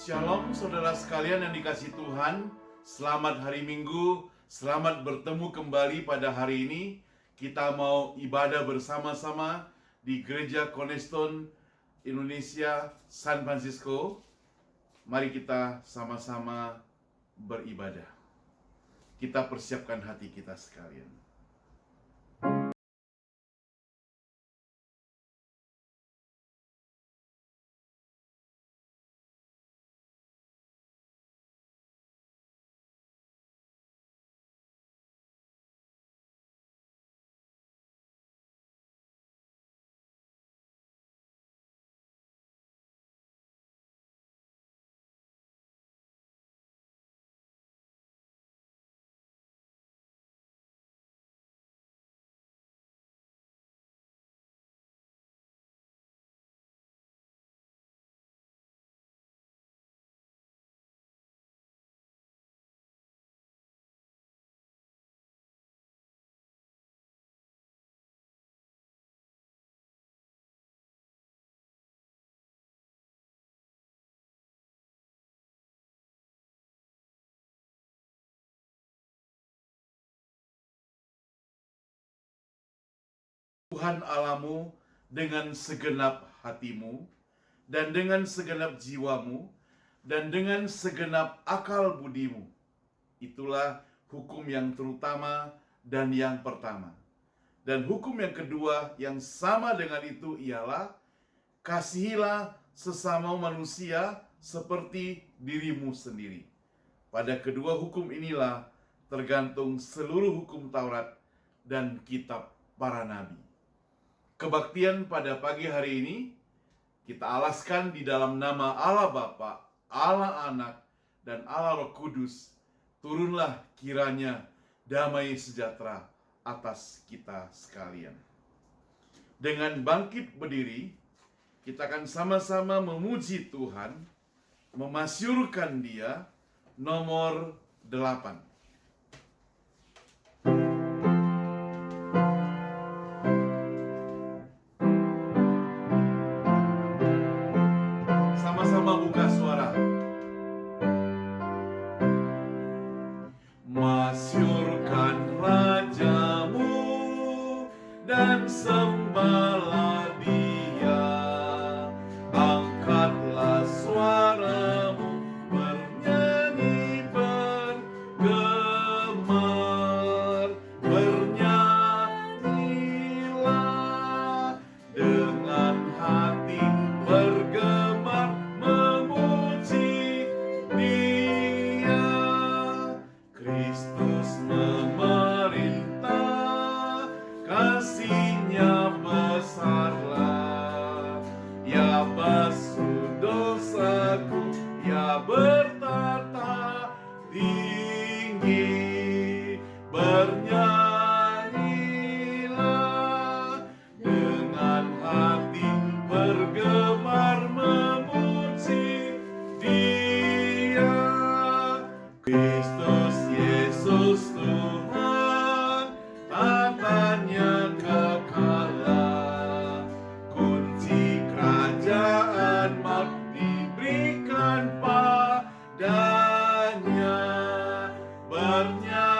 Shalom saudara sekalian yang dikasihi Tuhan. Selamat hari Minggu. Selamat bertemu kembali pada hari ini. Kita mau ibadah bersama-sama di Gereja Cornerstone Indonesia San Francisco. Mari kita sama-sama beribadah. Kita persiapkan hati kita sekalian. Tuhan Allahmu dengan segenap hatimu, dan dengan segenap jiwamu, dan dengan segenap akal budimu. Itulah hukum yang terutama dan yang pertama. Dan hukum yang kedua yang sama dengan itu ialah kasihilah sesama manusia seperti dirimu sendiri. Pada kedua hukum inilah tergantung seluruh hukum Taurat dan kitab para nabi. Kebaktian pada pagi hari ini kita alaskan di dalam nama Allah Bapa, Allah Anak, dan Allah Roh Kudus. Turunlah kiranya damai sejahtera atas kita sekalian. Dengan bangkit berdiri, kita akan sama-sama memuji Tuhan, memasyurkan Dia, nomor 8. Sama-sama buka suara. Masyurkan Rajamu dan sembahlah Dia. Angkatlah suaramu, bernyanyi bergemar. Bernyanyilah dengan hati bergemar, memuji Dia. Kristus memerintah, kasih-Nya besarlah. Ya basuh dosaku, Ya bertata tinggi. Bernyanyilah dengan hati bergemar, memuji Dia. Kristus Yesus Tuhan, tatanya kekal. Kunci kerajaan maut diberikan padanya. Bernyanyilah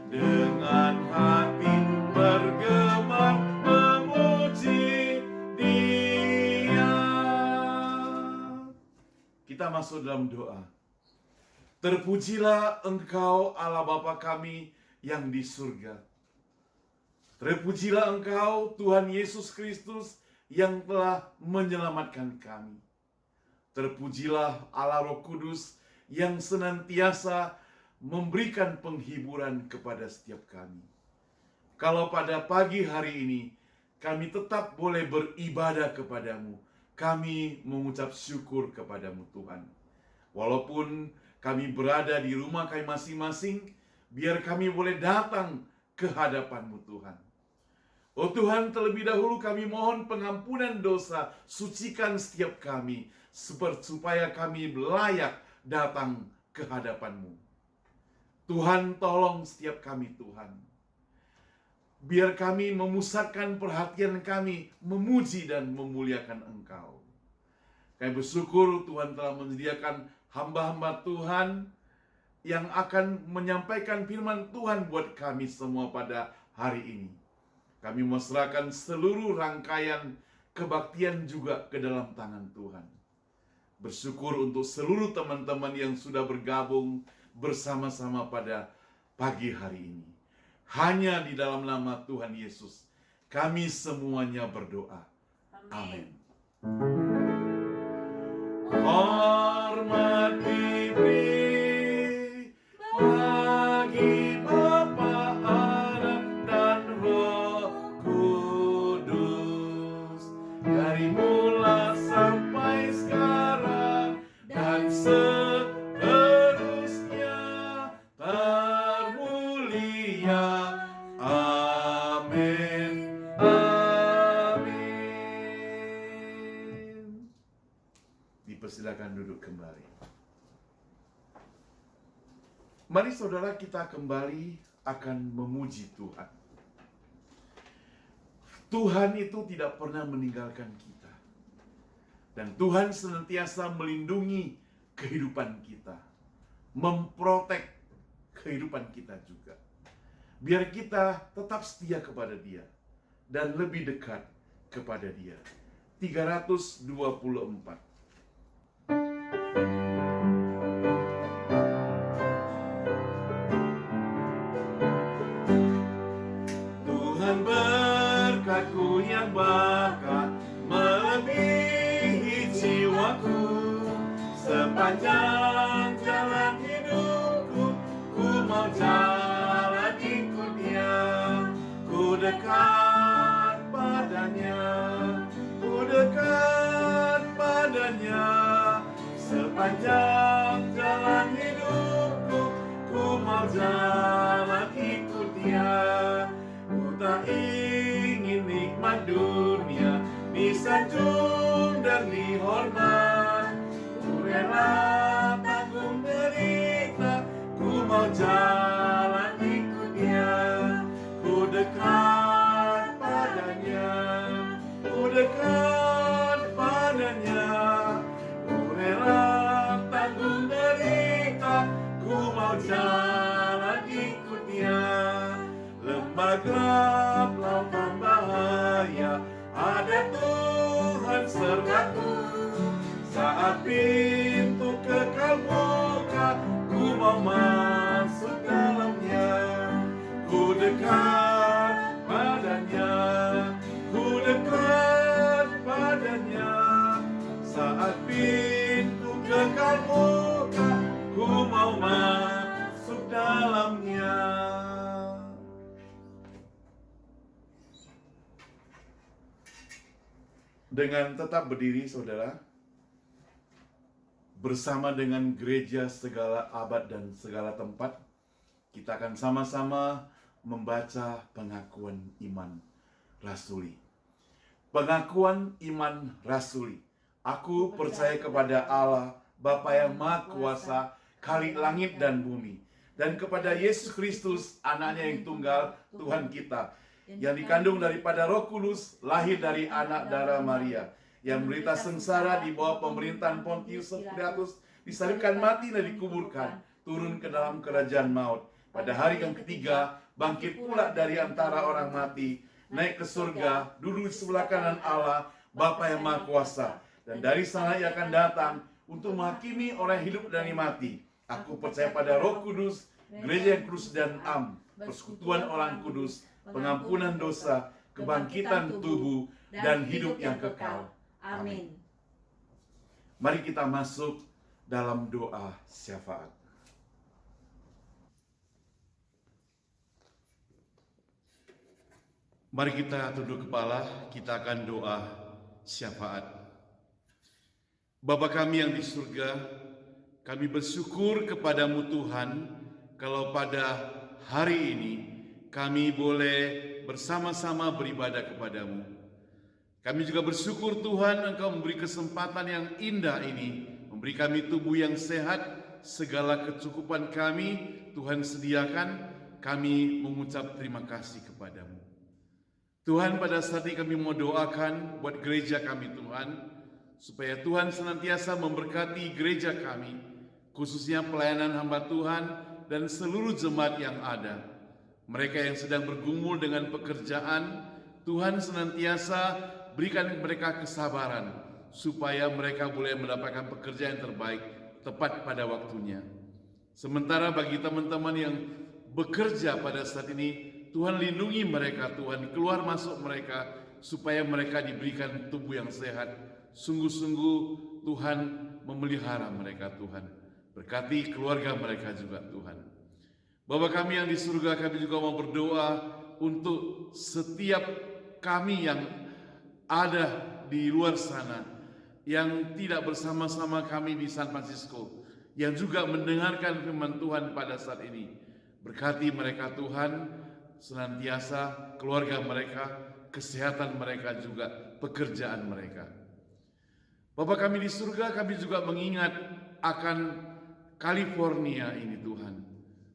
dengan hati bergemar, memuji Dia. Kita masuk dalam doa. Terpujilah Engkau Allah Bapa kami yang di surga. Terpujilah Engkau Tuhan Yesus Kristus yang telah menyelamatkan kami. Terpujilah Allah Roh Kudus yang senantiasa memberikan penghiburan kepada setiap kami. Kalau pada pagi hari ini kami tetap boleh beribadah kepadamu, kami mengucap syukur kepadamu Tuhan. Walaupun kami berada di rumah kami masing-masing, biar kami boleh datang ke hadapan-Mu Tuhan. Oh Tuhan, terlebih dahulu kami mohon pengampunan dosa, sucikan setiap kami, supaya kami layak datang ke hadapan-Mu. Tuhan, tolong setiap kami Tuhan. Biar kami memusatkan perhatian kami, memuji dan memuliakan Engkau. Kami bersyukur Tuhan telah menyediakan hamba-hamba Tuhan yang akan menyampaikan firman Tuhan buat kami semua pada hari ini. Kami menyerahkan seluruh rangkaian kebaktian juga ke dalam tangan Tuhan. Bersyukur untuk seluruh teman-teman yang sudah bergabung bersama-sama pada pagi hari ini. Hanya di dalam nama Tuhan Yesus kami semuanya berdoa. Amin. Hormat diberi bagi Bapa, Anak, dan Roh Kudus, dari mula sampai sekarang dan seterusnya, termulia. Amin. Amin. Dipersilakan duduk kembali. Mari saudara, kita kembali akan memuji Tuhan. Tuhan itu tidak pernah meninggalkan kita. Dan Tuhan senantiasa melindungi kehidupan kita. Memprotek kehidupan kita juga. Biar kita tetap setia kepada Dia. Dan lebih dekat kepada Dia. 324. Tuhan berkat-Ku yang bakat melebihi jiwaku, sepanjang jalan hidupku, ku mau jalan ikut Dia. Ku dekat padanya, ku dekat padanya, sepanjang jalan hidupku, ku mau jalan ikut Dia. Ku tak ingin nikmat dunia, disanjung dan dihormat. Ku rela tanggung derita, ku mau jalan ikut Dia. Ku dekat padanya, ku dekat padanya, ku rela tanggung derita, ku mau jalan ikut Dia. Lembah gelap, lautan bahaya, ada Tuhan sertaku. Saat pintu kekal buka, ku mau masuk dalamnya. Ku dekat padanya, ku dekat padanya. Saat pintu kekal buka, ku mau masuk dalamnya. Dengan tetap berdiri, saudara, bersama dengan gereja segala abad dan segala tempat, kita akan sama-sama membaca pengakuan iman rasuli. Pengakuan iman rasuli. Aku percaya kepada Allah, Bapa yang Maha Kuasa, Khalik langit dan bumi, dan kepada Yesus Kristus, anaknya yang tunggal, Tuhan kita, yang dikandung daripada Roh Kudus, lahir dari anak darah Maria, yang menderita sengsara di bawah pemerintahan Pontius Pilatus, disalibkan, mati dan dikuburkan, turun ke dalam kerajaan maut. Pada hari yang ketiga, bangkit pula dari antara orang mati, naik ke surga, duduk di sebelah kanan Allah, Bapa yang Maha Kuasa, dan dari sana Ia akan datang untuk menghakimi orang hidup dan mati. Aku percaya pada Roh Kudus, gereja yang kudus dan am, persekutuan orang kudus, pengampunan dosa, kebangkitan tubuh, dan hidup yang kekal. Amin. Mari kita masuk dalam doa syafaat. Mari kita tunduk kepala, kita akan doa syafaat. Bapa kami yang di surga, kami bersyukur kepadamu Tuhan, kalau pada hari ini kami boleh bersama-sama beribadah kepadamu. Kami juga bersyukur Tuhan, Engkau memberi kesempatan yang indah ini, memberi kami tubuh yang sehat, segala kecukupan kami Tuhan sediakan, kami mengucap terima kasih kepadamu. Tuhan, pada saat ini kami mau doakan buat gereja kami Tuhan, supaya Tuhan senantiasa memberkati gereja kami, khususnya pelayanan hamba Tuhan dan seluruh jemaat yang ada. Mereka yang sedang bergumul dengan pekerjaan, Tuhan senantiasa berikan mereka kesabaran, supaya mereka boleh mendapatkan pekerjaan yang terbaik tepat pada waktunya. Sementara bagi teman-teman yang bekerja pada saat ini, Tuhan lindungi mereka, Tuhan keluar masuk mereka, supaya mereka diberikan tubuh yang sehat. Sungguh-sungguh Tuhan memelihara mereka, Tuhan. Berkati keluarga mereka juga, Tuhan. Bapa kami yang di surga, kami juga mau berdoa untuk setiap kami yang ada di luar sana, yang tidak bersama-sama kami di San Francisco, yang juga mendengarkan firman Tuhan pada saat ini. Berkati mereka Tuhan, senantiasa keluarga mereka, kesehatan mereka juga, pekerjaan mereka. Bapa kami di surga, kami juga mengingat akan California ini Tuhan.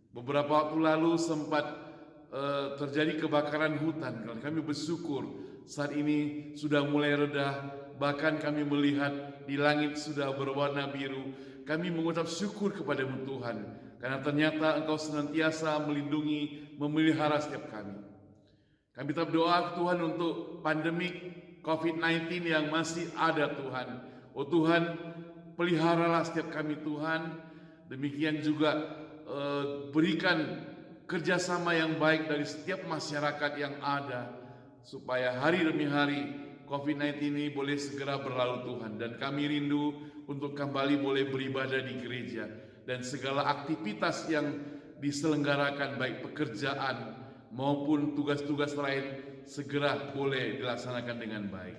Beberapa waktu lalu sempat terjadi kebakaran hutan. Kami bersyukur saat ini sudah mulai reda. Bahkan kami melihat di langit sudah berwarna biru. Kami mengucap syukur kepada-Mu Tuhan, karena ternyata Engkau senantiasa melindungi, memelihara setiap kami. Kami tetap doa Tuhan untuk pandemik COVID-19 yang masih ada Tuhan. Oh Tuhan, peliharalah setiap kami Tuhan. Demikian juga berikan kerjasama yang baik dari setiap masyarakat yang ada, supaya hari demi hari COVID-19 ini boleh segera berlalu Tuhan. Dan kami rindu untuk kembali boleh beribadah di gereja, dan segala aktivitas yang diselenggarakan baik pekerjaan maupun tugas-tugas lain segera boleh dilaksanakan dengan baik.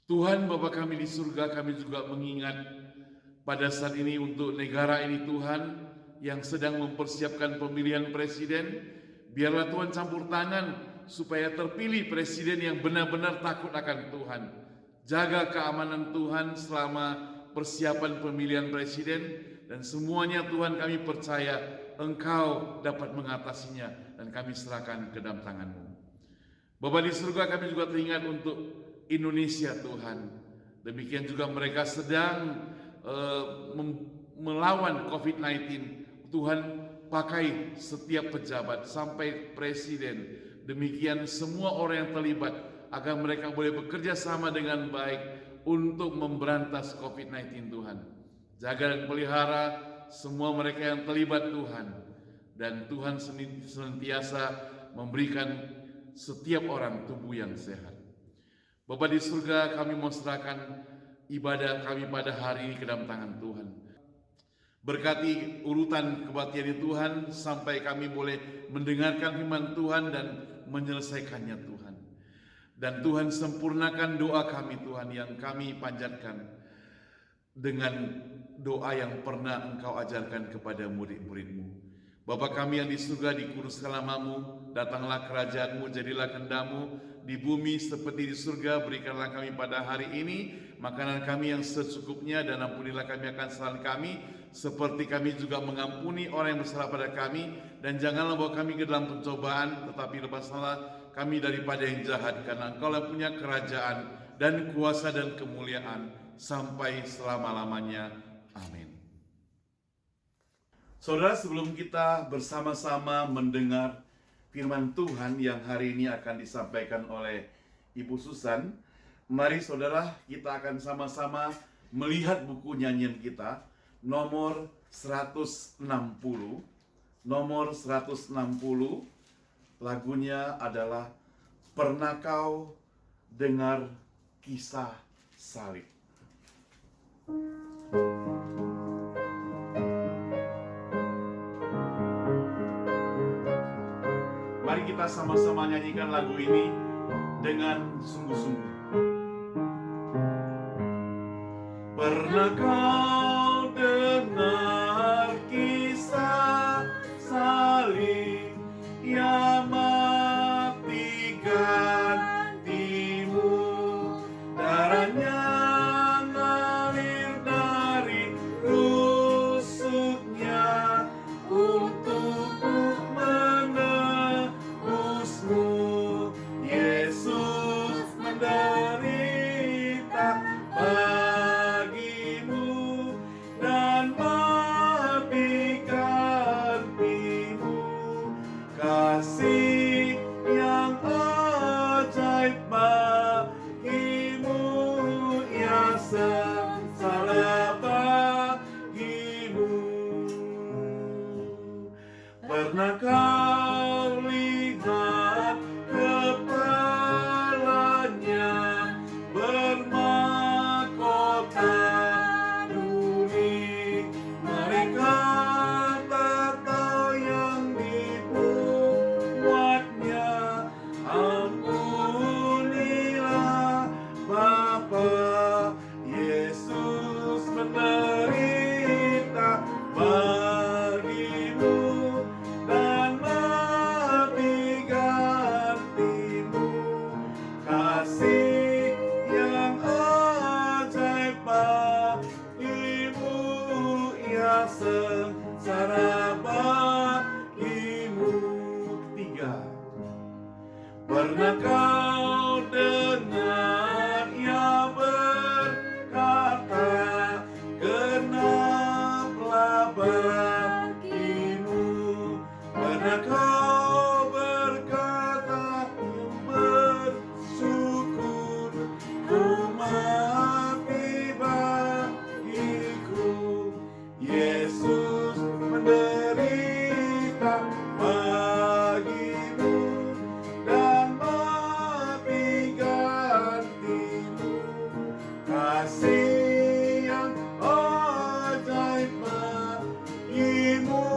Tuhan Bapa kami di surga, kami juga mengingat pada saat ini untuk negara ini Tuhan, yang sedang mempersiapkan pemilihan presiden. Biarlah Tuhan campur tangan supaya terpilih presiden yang benar-benar takut akan Tuhan. Jaga keamanan Tuhan selama persiapan pemilihan presiden, dan semuanya Tuhan kami percaya Engkau dapat mengatasinya, dan kami serahkan ke dalam tangan-Mu. Bapa di surga, kami juga teringat untuk Indonesia Tuhan. Demikian juga mereka sedang melawan COVID-19. Tuhan, pakai setiap pejabat sampai presiden, demikian semua orang yang terlibat, agar mereka boleh bekerja sama dengan baik untuk memberantas COVID-19 Tuhan. Jaga dan pelihara semua mereka yang terlibat Tuhan, dan Tuhan senantiasa memberikan setiap orang tubuh yang sehat. Bapa di surga, kami mau serahkan ibadah kami pada hari ini ke dalam tangan Tuhan. Berkati urutan kebaktian Tuhan sampai kami boleh mendengarkan firman Tuhan dan menyelesaikannya Tuhan. Dan Tuhan sempurnakan doa kami Tuhan yang kami panjatkan dengan doa yang pernah Engkau ajarkan kepada murid-murid-Mu. Bapa kami yang di surga, dikuduskan nama-Mu, datanglah kerajaan-Mu, jadilah kehendak-Mu di bumi seperti di surga. Berikanlah kami pada hari ini makanan kami yang secukupnya, dan ampunilah kami akan kesalahan kami, seperti kami juga mengampuni orang yang bersalah pada kami. Dan janganlah bawa kami ke dalam pencobaan, tetapi lepaskanlah kami daripada yang jahat, karena Engkau lah punya kerajaan dan kuasa dan kemuliaan sampai selama-lamanya. Amin. Saudara, sebelum kita bersama-sama mendengar firman Tuhan yang hari ini akan disampaikan oleh Ibu Susan, mari saudara kita akan sama-sama melihat buku nyanyian kita nomor 160. Nomor 160, lagunya adalah Pernah Kau Dengar Kisah Salib. Mari kita sama-sama nyanyikan lagu ini dengan sungguh-sungguh. Pernah kau dengar kisah salib yang mati gantimu, darahnya ngalir dari rusuknya untukku menebusmu. Yesus menderita kasih yang ajaib bagimu, ya sengsara bagimu. Pernah kau lihat kepalanya bermahkota duri, mereka tak tahu yang dibuatnya. Ampunilah Bapa, Yesus menderita bagimu dan mati gantimu. Kasih yang ajaib bagimu, ya sengsara bagimu. Ketiga, pernah kau dengar ia berkata, genaplah bagimu. Pernah kau berkata, bersyukur, ku mati bagiku. Yesus menderita bagimu dan mati gantimu. Kasih yang ajaib bagimu,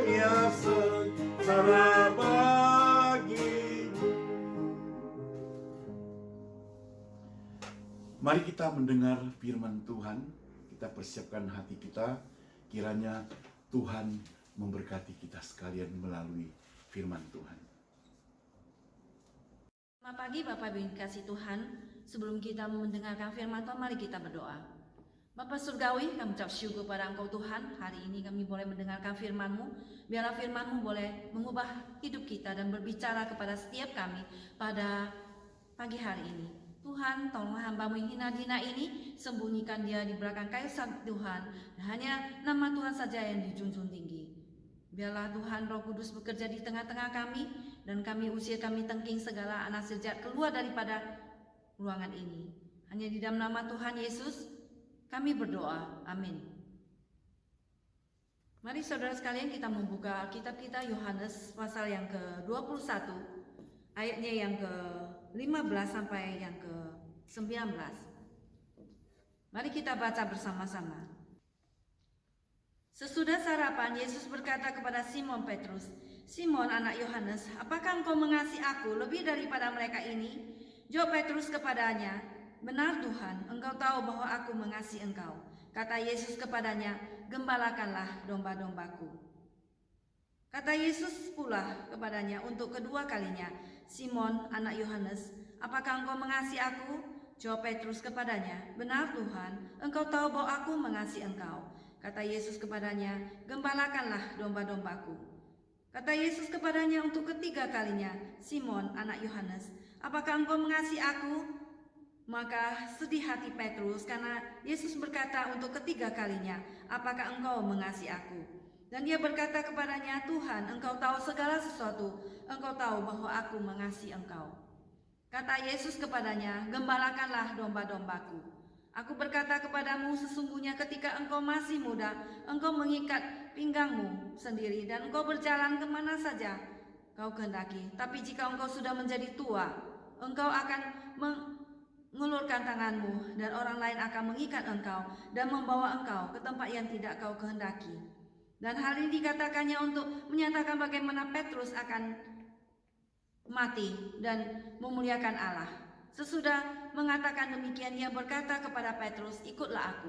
ya sengsara bagimu. Mari kita mendengar firman Tuhan. Kita persiapkan hati kita, kiranya Tuhan memberkati kita sekalian melalui firman Tuhan. Selamat pagi Bapak Ibu yang dikasihi Tuhan. Sebelum kita mendengarkan firman Tuhan, mari kita berdoa. Bapa Surgawi, kami ucap syukur pada Engkau Tuhan. Hari ini kami boleh mendengarkan firman-Mu. Biarlah firman-Mu boleh mengubah hidup kita dan berbicara kepada setiap kami pada pagi hari ini. Tuhan, tolonglah hamba-Mu yang hina-hina ini, sembunyikan dia di belakang kayu salib Tuhan. Dan hanya nama Tuhan saja yang dijunjung tinggi. Biarlah Tuhan Roh Kudus bekerja di tengah-tengah kami, dan kami usir, kami tengking segala anak sejat keluar daripada ruangan ini. Hanya di dalam nama Tuhan Yesus kami berdoa, amin. Mari saudara sekalian, kita membuka Alkitab kita, Yohanes pasal yang ke-21, ayatnya yang ke-15 sampai yang ke-19. Mari kita baca bersama-sama. Sesudah sarapan, Yesus berkata kepada Simon Petrus, "Simon anak Yohanes, apakah engkau mengasihi aku lebih daripada mereka ini?" Jawab Petrus kepadanya, "Benar Tuhan, engkau tahu bahwa aku mengasihi engkau." Kata Yesus kepadanya, "Gembalakanlah domba-dombaku." Kata Yesus pula kepadanya untuk kedua kalinya, "Simon anak Yohanes, apakah engkau mengasihi aku?" Jawab Petrus kepadanya, "Benar Tuhan, engkau tahu bahwa aku mengasihi engkau." Kata Yesus kepadanya, "Gembalakanlah domba-dombaku." Kata Yesus kepadanya untuk ketiga kalinya, "Simon anak Yohanes, apakah engkau mengasihi aku?" Maka sedih hati Petrus karena Yesus berkata untuk ketiga kalinya, "Apakah engkau mengasihi aku?" Dan dia berkata kepadanya, "Tuhan, engkau tahu segala sesuatu, engkau tahu bahwa aku mengasihi engkau." Kata Yesus kepadanya, "Gembalakanlah domba-dombaku. Aku berkata kepadamu, sesungguhnya ketika engkau masih muda, engkau mengikat pinggangmu sendiri dan engkau berjalan kemana saja kau kehendaki. Tapi jika engkau sudah menjadi tua, engkau akan mengulurkan tanganmu dan orang lain akan mengikat engkau dan membawa engkau ke tempat yang tidak kau kehendaki." Dan hal ini dikatakannya untuk menyatakan bagaimana Petrus akan mati dan memuliakan Allah. Sesudah mengatakan demikian, ia berkata kepada Petrus, "Ikutlah aku."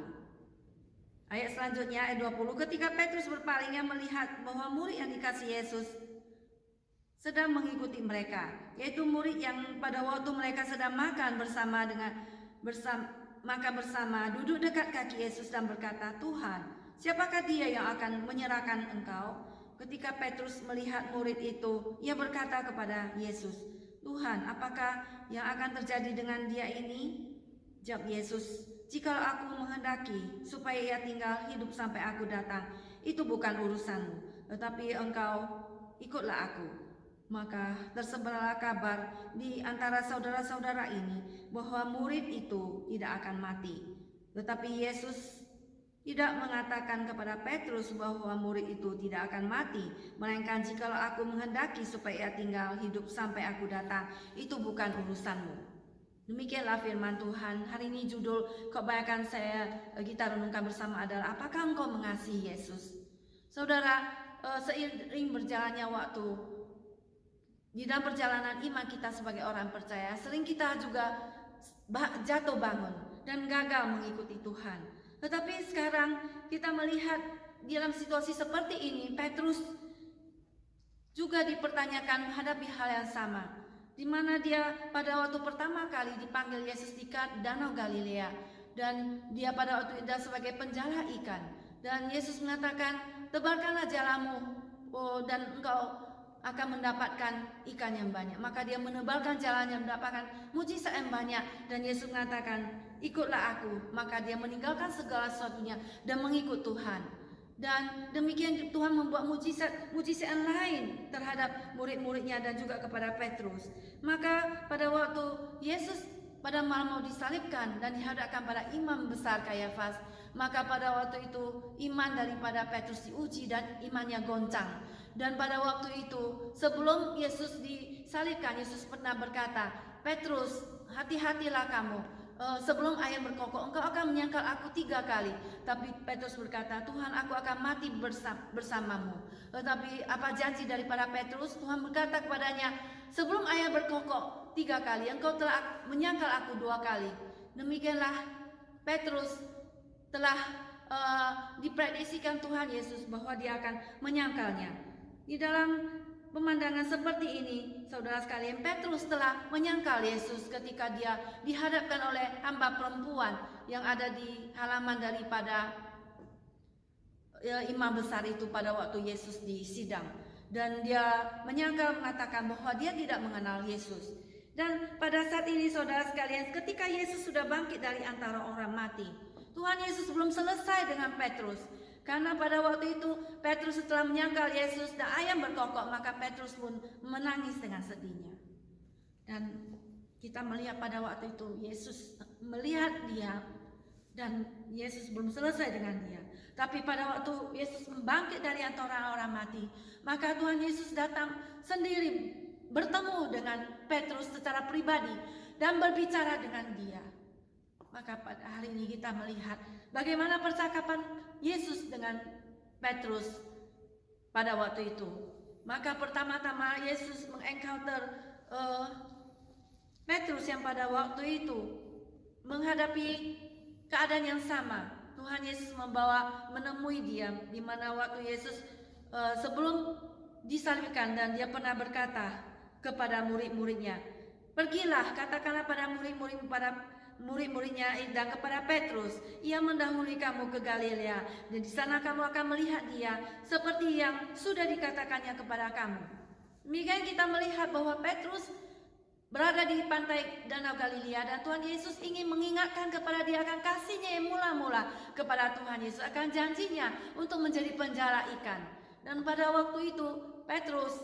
Ayat selanjutnya, ayat 20, ketika Petrus berpaling, ia melihat bahwa murid yang dikasihi Yesus sedang mengikuti mereka, yaitu murid yang pada waktu mereka sedang makan bersama duduk dekat kaki Yesus dan berkata, "Tuhan, siapakah dia yang akan menyerahkan engkau?" Ketika Petrus melihat murid itu, ia berkata kepada Yesus, "Tuhan, apakah yang akan terjadi dengan dia ini?" Jawab Yesus, "Jikalau aku menghendaki supaya ia tinggal hidup sampai aku datang, itu bukan urusanmu, tetapi engkau ikutlah aku." Maka tersebarlah kabar di antara saudara-saudara ini bahwa murid itu tidak akan mati. Tetapi Yesus tidak mengatakan kepada Petrus bahwa murid itu tidak akan mati, melainkan jikalau aku menghendaki supaya ia tinggal hidup sampai aku datang, itu bukan urusanmu. Demikianlah firman Tuhan. Hari ini judul kebanyakan kita renungkan bersama adalah apakah engkau mengasihi Yesus? Saudara, seiring berjalannya waktu di dalam perjalanan iman kita sebagai orang percaya, sering kita juga jatuh bangun dan gagal mengikuti Tuhan. Tetapi sekarang kita melihat di dalam situasi seperti ini, Petrus juga dipertanyakan menghadapi hal yang sama, di mana dia pada waktu pertama kali dipanggil Yesus di Danau Galilea, dan dia pada waktu itu sebagai penjala ikan, dan Yesus mengatakan, tebarkanlah jalamu, dan engkau akan mendapatkan ikan yang banyak. Maka dia menebalkan jalannya, mendapatkan mujizat yang banyak, dan Yesus mengatakan, ikutlah aku. Maka dia meninggalkan segala sesuatunya dan mengikut Tuhan. Dan demikian Tuhan membuat mujizat yang lain terhadap murid-muridnya dan juga kepada Petrus. Maka pada waktu Yesus pada malam mau disalibkan dan dihadapkan pada imam besar Kayafas, maka pada waktu itu iman daripada Petrus diuji dan imannya goncang. Dan pada waktu itu sebelum Yesus disalibkan, Yesus pernah berkata, Petrus, hati-hatilah kamu. Sebelum ayam berkokok, engkau akan menyangkal aku 3 kali. Tapi Petrus berkata, Tuhan, aku akan mati bersamamu. Tetapi apa janji daripada Petrus? Tuhan berkata kepadanya, sebelum ayam berkokok 3 kali, engkau telah menyangkal aku 2 kali. Demikianlah Petrus telah diprediksikan Tuhan Yesus bahwa dia akan menyangkalnya. Di dalam pemandangan seperti ini, saudara sekalian, Petrus telah menyangkal Yesus ketika dia dihadapkan oleh hamba perempuan yang ada di halaman daripada imam besar itu pada waktu Yesus disidang. Dan dia menyangkal, mengatakan bahwa dia tidak mengenal Yesus. Dan pada saat ini saudara sekalian, ketika Yesus sudah bangkit dari antara orang mati, Tuhan Yesus belum selesai dengan Petrus. Karena pada waktu itu Petrus setelah menyangkal Yesus dan ayam berkokok, maka Petrus pun menangis dengan sedihnya. Dan kita melihat pada waktu itu Yesus melihat dia, dan Yesus belum selesai dengan dia. Tapi pada waktu Yesus membangkit dari antara orang mati, maka Tuhan Yesus datang sendiri bertemu dengan Petrus secara pribadi dan berbicara dengan dia. Maka pada hari ini kita melihat bagaimana percakapan Yesus dengan Petrus pada waktu itu. Maka pertama-tama Yesus mengencounter Petrus yang pada waktu itu menghadapi keadaan yang sama. Tuhan Yesus menemui dia, di mana waktu Yesus sebelum disalibkan, dan dia pernah berkata kepada murid-muridnya, pergilah, katakanlah pada murid-muridnya dan kepada Petrus, ia mendahului kamu ke Galilea, dan di sana kamu akan melihat dia seperti yang sudah dikatakannya kepada kamu. Demikian kita melihat bahwa Petrus berada di pantai Danau Galilea, dan Tuhan Yesus ingin mengingatkan kepada dia akan kasihnya yang mula-mula kepada Tuhan Yesus, akan janjinya untuk menjadi penjala ikan. Dan pada waktu itu Petrus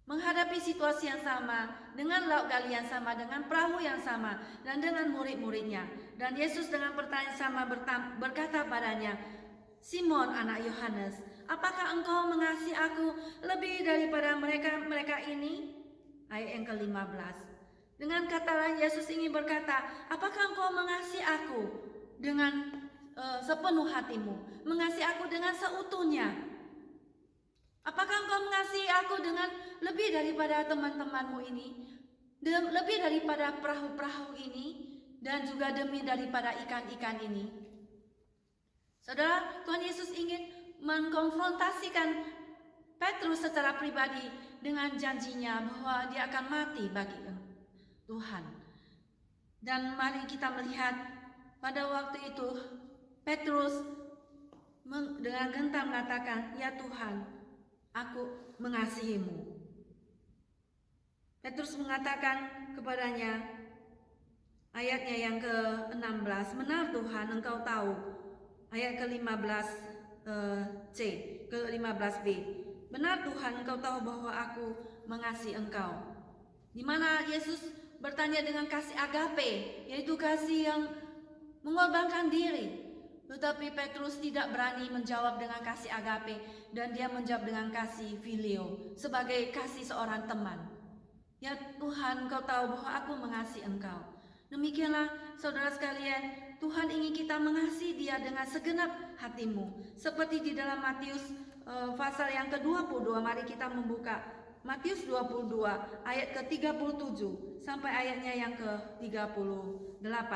menghadapi situasi yang sama, dengan laut Galilea yang sama, dengan perahu yang sama, dan dengan murid-muridnya. Dan Yesus dengan pertanyaan sama berkata padanya, Simon anak Yohanes, apakah engkau mengasihi aku lebih daripada mereka ini? Ayat yang ke-15. Dengan kata lain Yesus ingin berkata, apakah engkau mengasihi aku dengan sepenuh hatimu, mengasihi aku dengan seutuhnya? Apakah engkau mengasihi aku dengan lebih daripada teman-temanmu ini, lebih daripada perahu-perahu ini, dan juga demi daripada ikan-ikan ini? Saudara, Tuhan Yesus ingin mengkonfrontasikan Petrus secara pribadi dengan janjinya bahwa dia akan mati bagi Tuhan. Dan mari kita melihat pada waktu itu Petrus dengan gentar mengatakan, ya Tuhan, aku mengasihimu. Petrus mengatakan kepadanya, ayatnya yang ke-16, benar Tuhan, engkau tahu. Ayat ke-15 C, ke-15b, benar Tuhan, Engkau tahu bahwa aku mengasihi Engkau. Di mana Yesus bertanya dengan kasih agape, yaitu kasih yang mengorbankan diri. Tetapi Petrus tidak berani menjawab dengan kasih agape, dan dia menjawab dengan kasih filio, sebagai kasih seorang teman. Ya Tuhan, Engkau tahu bahwa aku mengasihi Engkau. Demikianlah saudara sekalian, Tuhan ingin kita mengasihi Dia dengan segenap hatimu. Seperti di dalam Matius pasal yang ke-22, mari kita membuka Matius 22 ayat ke-37 sampai ayatnya yang ke-38.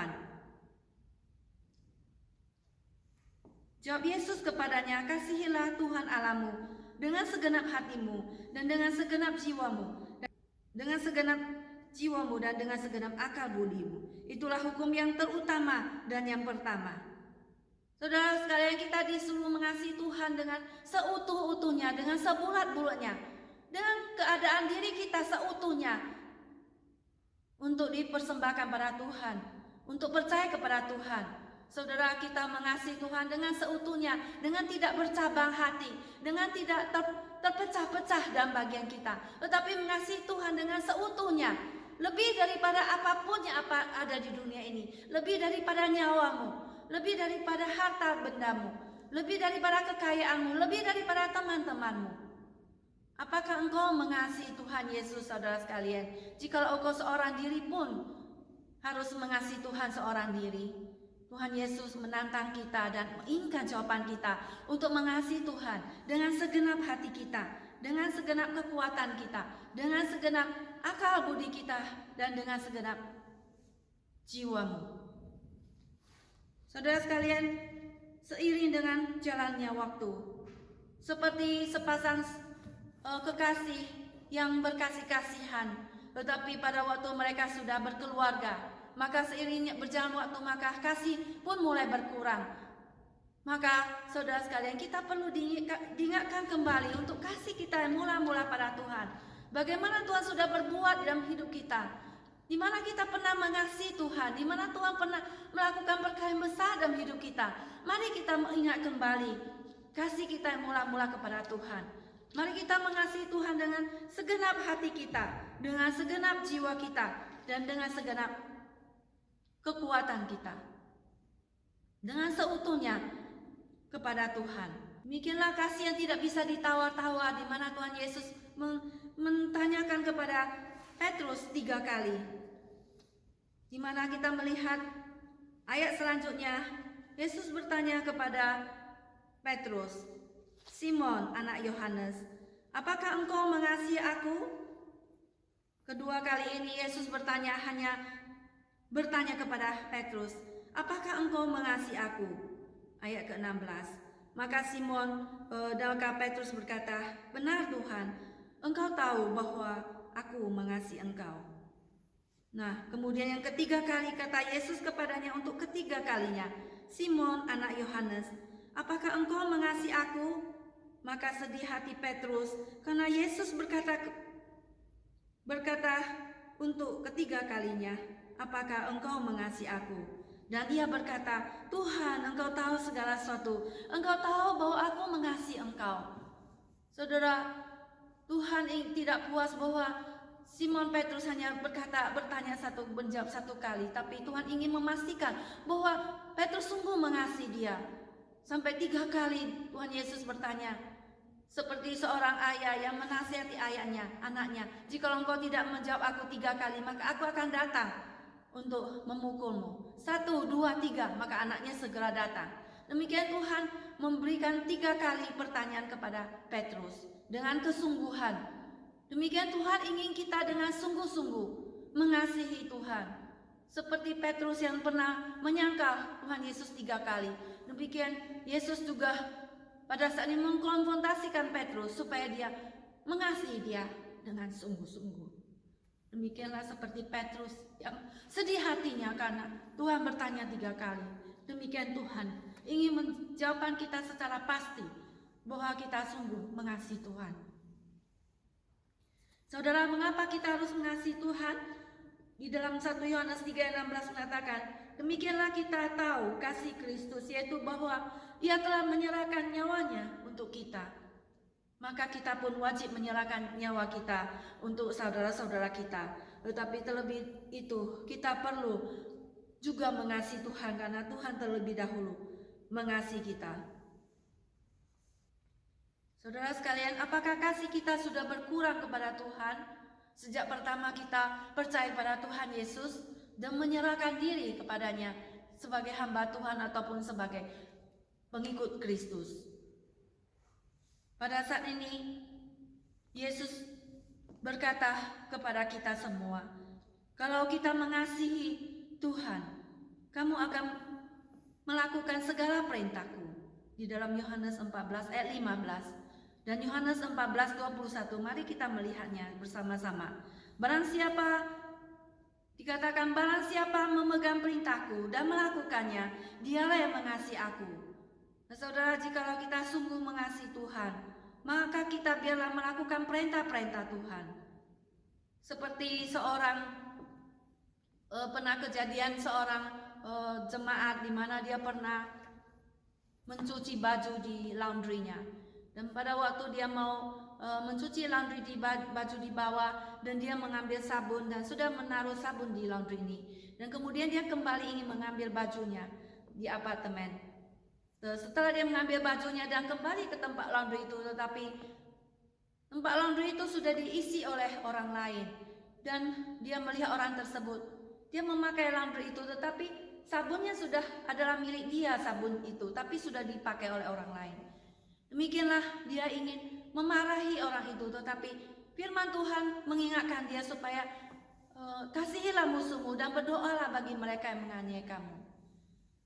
Jawab Yesus kepadanya, kasihilah Tuhan Allahmu dengan segenap hatimu dan dengan segenap jiwamu, dan dengan segenap akal budimu. Itulah hukum yang terutama dan yang pertama. Saudara sekalian, kita disuruh mengasihi Tuhan dengan seutuh-utuhnya, dengan sebulat-bulatnya, dengan keadaan diri kita seutuhnya, untuk dipersembahkan pada Tuhan, untuk percaya kepada Tuhan. Saudara, kita mengasihi Tuhan dengan seutuhnya, dengan tidak bercabang hati, dengan tidak terpecah-pecah dalam bagian kita, tetapi mengasihi Tuhan dengan seutuhnya, lebih daripada apapun yang ada di dunia ini, lebih daripada nyawamu, lebih daripada harta bendamu, lebih daripada kekayaanmu, lebih daripada teman-temanmu. Apakah engkau mengasihi Tuhan Yesus, saudara sekalian? Jikalau engkau seorang diri pun harus mengasihi Tuhan seorang diri, Tuhan Yesus menantang kita dan menginginkan jawaban kita untuk mengasihi Tuhan dengan segenap hati kita, dengan segenap kekuatan kita, dengan segenap akal budi kita, dan dengan segenap jiwamu. Saudara sekalian, seiring dengan jalannya waktu, seperti sepasang kekasih yang berkasih-kasihan, tetapi pada waktu mereka sudah berkeluarga, maka seiringnya berjalan waktu, maka kasih pun mulai berkurang. Maka saudara sekalian, kita perlu diingatkan kembali untuk kasih kita yang mula-mula pada Tuhan. Bagaimana Tuhan sudah berbuat dalam hidup kita, di mana kita pernah mengasihi Tuhan, di mana Tuhan pernah melakukan berkah yang besar dalam hidup kita. Mari kita mengingat kembali kasih kita yang mula-mula kepada Tuhan. Mari kita mengasihi Tuhan dengan segenap hati kita, dengan segenap jiwa kita, dan dengan segenap kekuatan kita, dengan seutuhnya kepada Tuhan. Demikianlah kasih yang tidak bisa ditawar-tawar, di mana Tuhan Yesus menanyakan kepada Petrus 3 kali. Di mana kita melihat ayat selanjutnya, Yesus bertanya kepada Petrus, Simon anak Yohanes, apakah engkau mengasihi aku? Kedua kali ini Yesus bertanya kepada Petrus, apakah engkau mengasihi aku? Ayat ke-16. Maka Petrus berkata, benar Tuhan, engkau tahu bahwa aku mengasihi engkau. Nah, kemudian yang ketiga kali kata Yesus kepadanya untuk ketiga kalinya, Simon anak Yohanes, apakah engkau mengasihi aku? Maka sedih hati Petrus karena Yesus berkata untuk ketiga kalinya, apakah engkau mengasihi aku? Dan ia berkata, Tuhan, engkau tahu segala sesuatu. Engkau tahu bahwa aku mengasihi engkau. Saudara, Tuhan tidak puas bahwa Simon Petrus hanya menjawab satu kali. Tapi Tuhan ingin memastikan bahwa Petrus sungguh mengasihi dia. Sampai 3 kali Tuhan Yesus bertanya, seperti seorang ayah yang menasihati anaknya, jika engkau tidak menjawab aku 3 kali, maka aku akan datang untuk memukulmu. 1, 2, 3, maka anaknya segera datang. Demikian Tuhan memberikan 3 kali pertanyaan kepada Petrus dengan kesungguhan. Demikian Tuhan ingin kita dengan sungguh-sungguh mengasihi Tuhan. Seperti Petrus yang pernah menyangkal Tuhan Yesus 3 kali. Demikian Yesus juga pada saat ini mengkonfrontasikan Petrus supaya dia mengasihi dia dengan sungguh-sungguh. Demikianlah seperti Petrus yang sedih hatinya karena Tuhan bertanya 3 kali. Demikian Tuhan ingin menjawabkan kita secara pasti bahwa kita sungguh mengasihi Tuhan. Saudara, mengapa kita harus mengasihi Tuhan? Di dalam 1 Yohanes 3:16 mengatakan, demikianlah kita tahu kasih Kristus, yaitu bahwa Dia telah menyerahkan nyawanya untuk kita. maka kita pun wajib menyerahkan nyawa kita untuk saudara-saudara kita. Tetapi terlebih itu, kita perlu juga mengasihi Tuhan, karena Tuhan terlebih dahulu mengasihi kita. Saudara sekalian, apakah kasih kita sudah berkurang kepada Tuhan sejak pertama kita percaya pada Tuhan Yesus dan menyerahkan diri kepadanya sebagai hamba Tuhan ataupun sebagai pengikut Kristus? Pada saat ini, Yesus berkata kepada kita semua, kalau kita mengasihi Tuhan, kamu akan melakukan segala perintahku. Di dalam Yohanes 14 ayat 15 dan Yohanes 14:21, mari kita melihatnya bersama-sama. Dikatakan barang siapa memegang perintahku dan melakukannya, dialah yang mengasihi aku. Nah, saudara, jikalau kita sungguh mengasihi Tuhan, maka kita biarlah melakukan perintah-perintah Tuhan. Seperti pernah kejadian seorang jemaat di mana dia pernah mencuci baju di laundrynya. Dan pada waktu dia mau mencuci laundry baju di bawah, dan dia mengambil sabun dan sudah menaruh sabun di laundry ini. Dan kemudian dia kembali ingin mengambil bajunya di apartemen. Setelah dia mengambil bajunya dan kembali ke tempat laundry itu, tetapi tempat laundry itu sudah diisi oleh orang lain. Dan dia melihat orang tersebut, dia memakai laundry itu, tetapi sabunnya sudah adalah milik dia, sabun itu, tapi sudah dipakai oleh orang lain. Demikianlah dia ingin memarahi orang itu, tetapi firman Tuhan mengingatkan dia supaya kasihilah musuhmu dan berdoalah bagi mereka yang menganiaya kamu.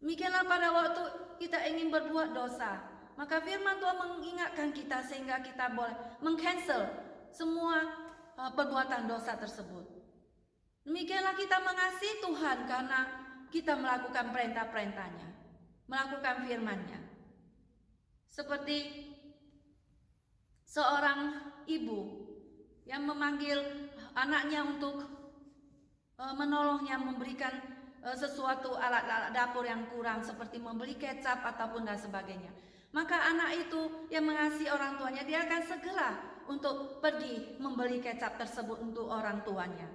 Demikianlah pada waktu kita ingin berbuat dosa, maka firman Tuhan mengingatkan kita sehingga kita boleh meng-cancel semua perbuatan dosa tersebut. Demikianlah kita mengasihi Tuhan karena kita melakukan perintah-perintahnya, melakukan firman-Nya. Seperti seorang ibu yang memanggil anaknya untuk menolongnya memberikan sesuatu alat-alat dapur yang kurang, seperti membeli kecap ataupun dan sebagainya. Maka anak itu yang mengasihi orang tuanya, dia akan segera untuk pergi membeli kecap tersebut untuk orang tuanya,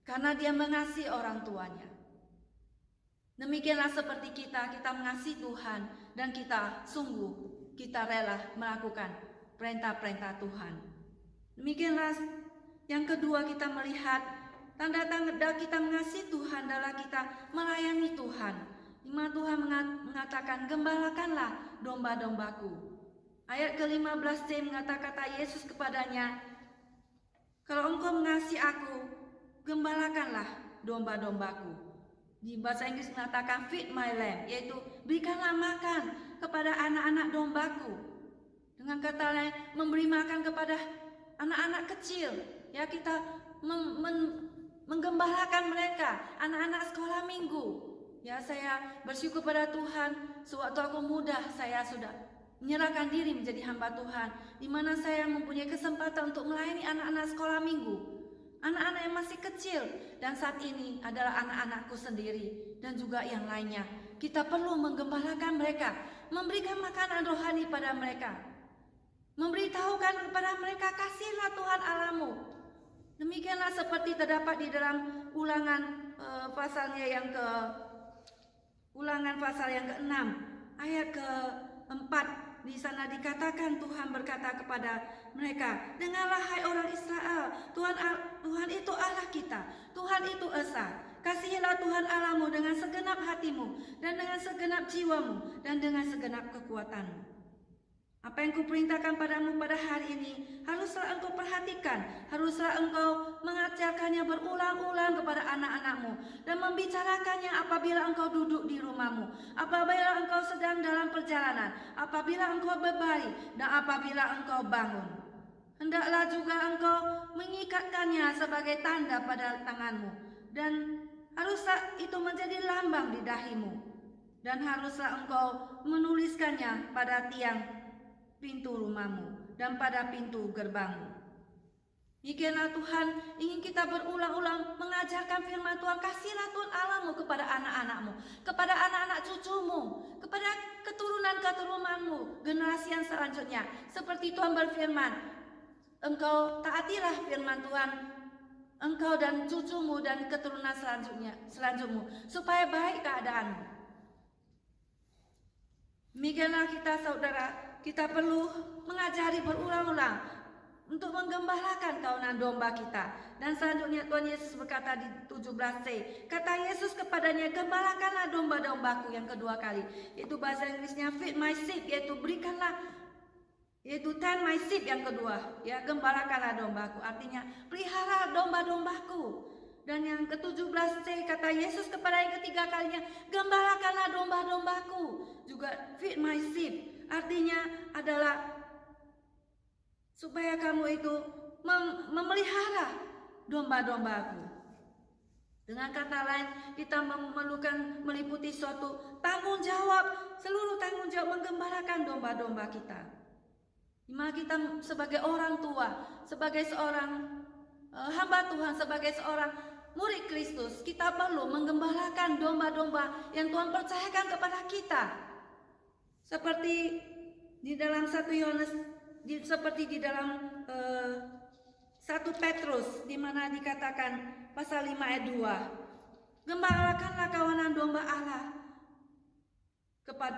karena dia mengasihi orang tuanya. Demikianlah seperti kita mengasihi Tuhan dan kita rela melakukan perintah-perintah Tuhan. Demikianlah yang kedua, kita melihat tanda-tanda kita mengasihi Tuhan adalah kita melayani Tuhan. Di mana Tuhan mengatakan, gembalakanlah domba-dombaku. Ayat ke-15c kata Yesus kepadanya, kalau engkau mengasihi aku, gembalakanlah domba-dombaku. Di bahasa Inggris mengatakan feed my lamb, yaitu berikanlah makan kepada anak-anak dombaku. Dengan kata lain, memberi makan kepada anak-anak kecil. Ya, kita menggembalakan mereka, anak-anak sekolah minggu. Ya, saya bersyukur pada Tuhan, sewaktu aku muda saya sudah menyerahkan diri menjadi hamba Tuhan, di mana saya mempunyai kesempatan untuk melayani anak-anak sekolah minggu, anak-anak yang masih kecil, dan saat ini adalah anak-anakku sendiri dan juga yang lainnya. Kita perlu menggembalakan mereka, memberikan makanan rohani pada mereka, memberitahukan kepada mereka, kasihlah Tuhan Allahmu. Demikianlah seperti terdapat di dalam Ulangan pasal yang ke-6 ayat ke-4. Di sana dikatakan, Tuhan berkata kepada mereka, dengarlah hai orang Israel, Tuhan itu Allah kita, Tuhan itu Esa. Kasihilah Tuhan Allahmu dengan segenap hatimu dan dengan segenap jiwamu dan dengan segenap kekuatanmu. Apa yang kuperintahkan padamu pada hari ini haruslah engkau perhatikan, haruslah engkau mengajarkannya berulang-ulang kepada anak-anakmu dan membicarakannya apabila engkau duduk di rumahmu, apabila engkau sedang dalam perjalanan, apabila engkau berbaring dan apabila engkau bangun. Hendaklah juga engkau mengikatkannya sebagai tanda pada tanganmu, dan haruslah itu menjadi lambang di dahimu, dan haruslah engkau menuliskannya pada tiang pintu rumahmu dan pada pintu gerbangmu. Demikianlah Tuhan ingin kita berulang-ulang mengajarkan firman Tuhan. Kasihlah Tuhan Allahmu kepada anak-anakmu, kepada anak-anak cucumu, kepada keturunan-keturunanmu, generasi yang selanjutnya. Seperti Tuhan berfirman, engkau taatilah firman Tuhan, engkau dan cucumu dan keturunan selanjutmu, supaya baik keadaanmu. Demikianlah kita saudara, kita perlu mengajari berulang-ulang untuk menggembalakan kawanan domba kita. Dan selanjutnya Tuhan Yesus berkata di 17c, kata Yesus kepadanya, gembalakanlah domba-dombaku yang kedua kali. Itu bahasa Inggrisnya feed my sheep, yaitu berikanlah, yaitu tend my sheep yang kedua, ya, gembalakanlah dombaku, artinya pelihara domba-dombaku. Dan yang ke-17c, kata Yesus kepada yang ketiga kalinya, gembalakanlah domba-dombaku, juga feed my sheep, artinya adalah supaya kamu itu memelihara domba-dombaku. Dengan kata lain, kita memerlukan meliputi suatu tanggung jawab, seluruh tanggung jawab menggembalakan domba-domba kita. Dimana kita sebagai orang tua, sebagai seorang hamba Tuhan, sebagai seorang murid Kristus, kita perlu menggembalakan domba-domba yang Tuhan percayakan kepada kita. Seperti di dalam 1 Yohanes, seperti di dalam 1 Petrus, di mana dikatakan pasal 5 ayat 2, gembalakanlah kawanan domba Allah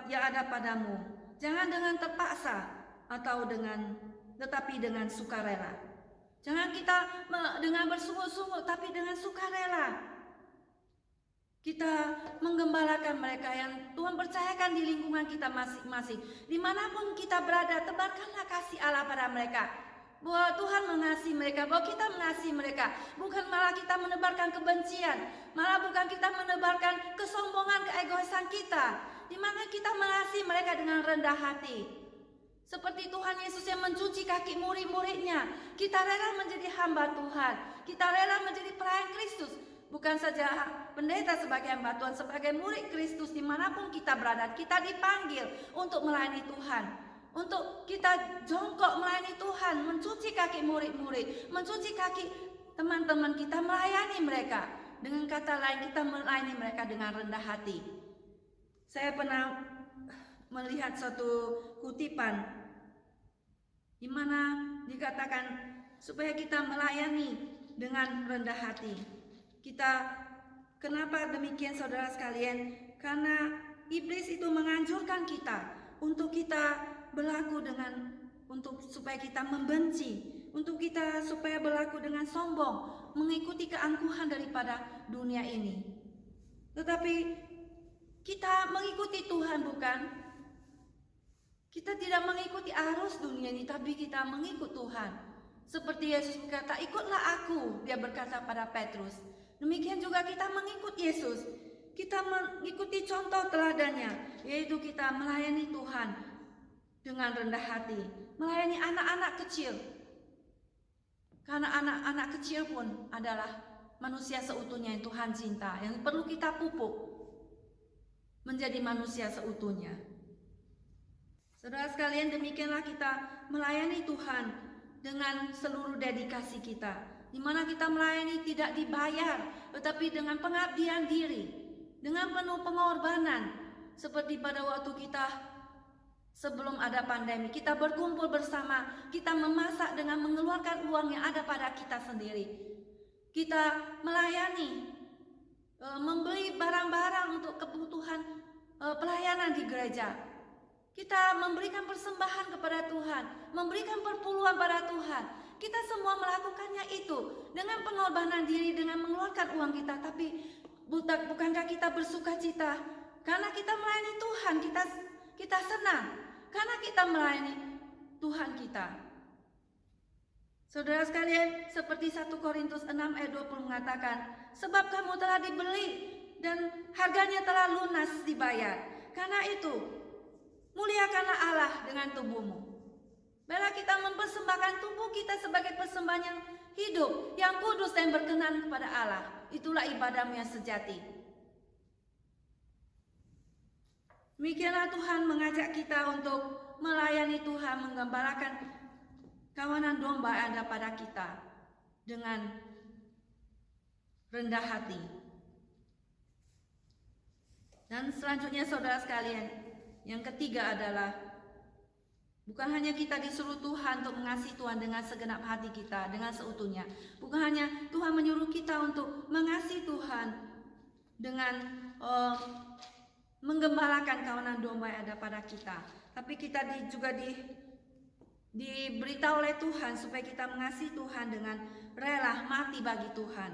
yang ada padamu, jangan dengan terpaksa tetapi dengan sukarela. Jangan kita dengan bersungut-sungut, tapi dengan sukarela. Kita menggembalakan mereka yang Tuhan percayakan di lingkungan kita masing-masing. Dimanapun kita berada, tebarkanlah kasih Allah pada mereka. Bahwa Tuhan mengasihi mereka, bahwa kita mengasihi mereka. Bukan malah kita menebarkan kebencian, malah bukan kita menebarkan kesombongan, keegoisan kita. Dimana kita mengasihi mereka dengan rendah hati. Seperti Tuhan Yesus yang mencuci kaki murid-muridnya. Kita rela menjadi hamba Tuhan. Kita rela menjadi pelayan Kristus. Bukan saja pendeta sebagai hamba Tuhan, sebagai murid Kristus dimanapun kita berada, kita dipanggil untuk melayani Tuhan. Untuk kita jongkok melayani Tuhan, mencuci kaki murid-murid, mencuci kaki teman-teman kita, melayani mereka. Dengan kata lain, kita melayani mereka dengan rendah hati. Saya pernah melihat suatu kutipan di mana dikatakan supaya kita melayani dengan rendah hati. Kenapa demikian saudara sekalian? Karena iblis itu menganjurkan kita untuk kita berlaku supaya kita membenci, untuk kita supaya berlaku dengan sombong, mengikuti keangkuhan daripada dunia ini. Tetapi kita mengikuti Tuhan, bukan? Kita tidak mengikuti arus dunia ini, tapi kita mengikut Tuhan. Seperti Yesus berkata, ikutlah aku, dia berkata pada Petrus. Demikian juga kita mengikut Yesus. Kita mengikuti contoh teladannya, yaitu kita melayani Tuhan dengan rendah hati, melayani anak-anak kecil. Karena anak-anak kecil pun adalah manusia seutuhnya yang Tuhan cinta, yang perlu kita pupuk menjadi manusia seutuhnya. Saudara sekalian, demikianlah kita melayani Tuhan dengan seluruh dedikasi kita. Di mana kita melayani tidak dibayar, tetapi dengan pengabdian diri, dengan penuh pengorbanan. Seperti pada waktu kita sebelum ada pandemi, kita berkumpul bersama, kita memasak dengan mengeluarkan uang yang ada pada kita sendiri. Kita melayani, membeli barang-barang untuk kebutuhan pelayanan di gereja. Kita memberikan persembahan kepada Tuhan, memberikan perpuluhan pada Tuhan. Kita semua melakukannya itu dengan pengorbanan diri, dengan mengeluarkan uang kita. Tapi bukankah kita bersuka cita? Karena kita melayani Tuhan, kita senang. Karena kita melayani Tuhan kita. Saudara sekalian, seperti 1 Korintus 6 ayat 20 mengatakan, sebab kamu telah dibeli dan harganya telah lunas dibayar. Karena itu, muliakanlah Allah dengan tubuhmu. Bila kita mempersembahkan tubuh kita sebagai persembahan yang hidup, yang kudus dan berkenan kepada Allah, itulah ibadahmu yang sejati. Demikianlah Tuhan mengajak kita untuk melayani Tuhan, menggembalakan kawanan domba yang ada pada kita. dengan rendah hati. Dan selanjutnya saudara sekalian, yang ketiga adalah bukan hanya kita disuruh Tuhan untuk mengasihi Tuhan dengan segenap hati kita, dengan seutuhnya. Bukan hanya Tuhan menyuruh kita untuk mengasihi Tuhan dengan menggembalakan kawanan domba yang ada pada kita. Tapi kita juga diberitahu oleh Tuhan supaya kita mengasihi Tuhan dengan rela mati bagi Tuhan.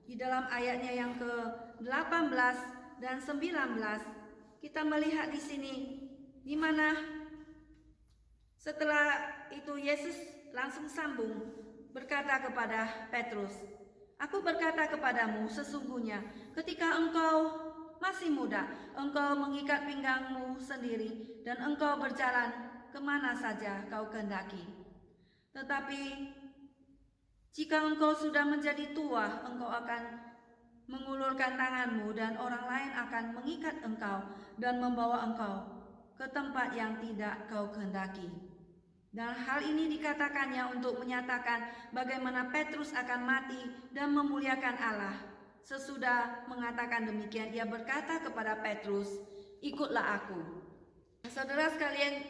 Di dalam ayatnya yang ke-18 dan 19 kita melihat di sini di mana setelah itu Yesus langsung sambung berkata kepada Petrus, "Aku berkata kepadamu, sesungguhnya ketika engkau masih muda, engkau mengikat pinggangmu sendiri dan engkau berjalan kemana saja kau kehendaki. Tetapi jika engkau sudah menjadi tua, engkau akan mengulurkan tanganmu dan orang lain akan mengikat engkau dan membawa engkau ke tempat yang tidak kau kehendaki." Dan hal ini dikatakannya untuk menyatakan bagaimana Petrus akan mati dan memuliakan Allah. Sesudah mengatakan demikian, ia berkata kepada Petrus, "Ikutlah aku." Saudara sekalian,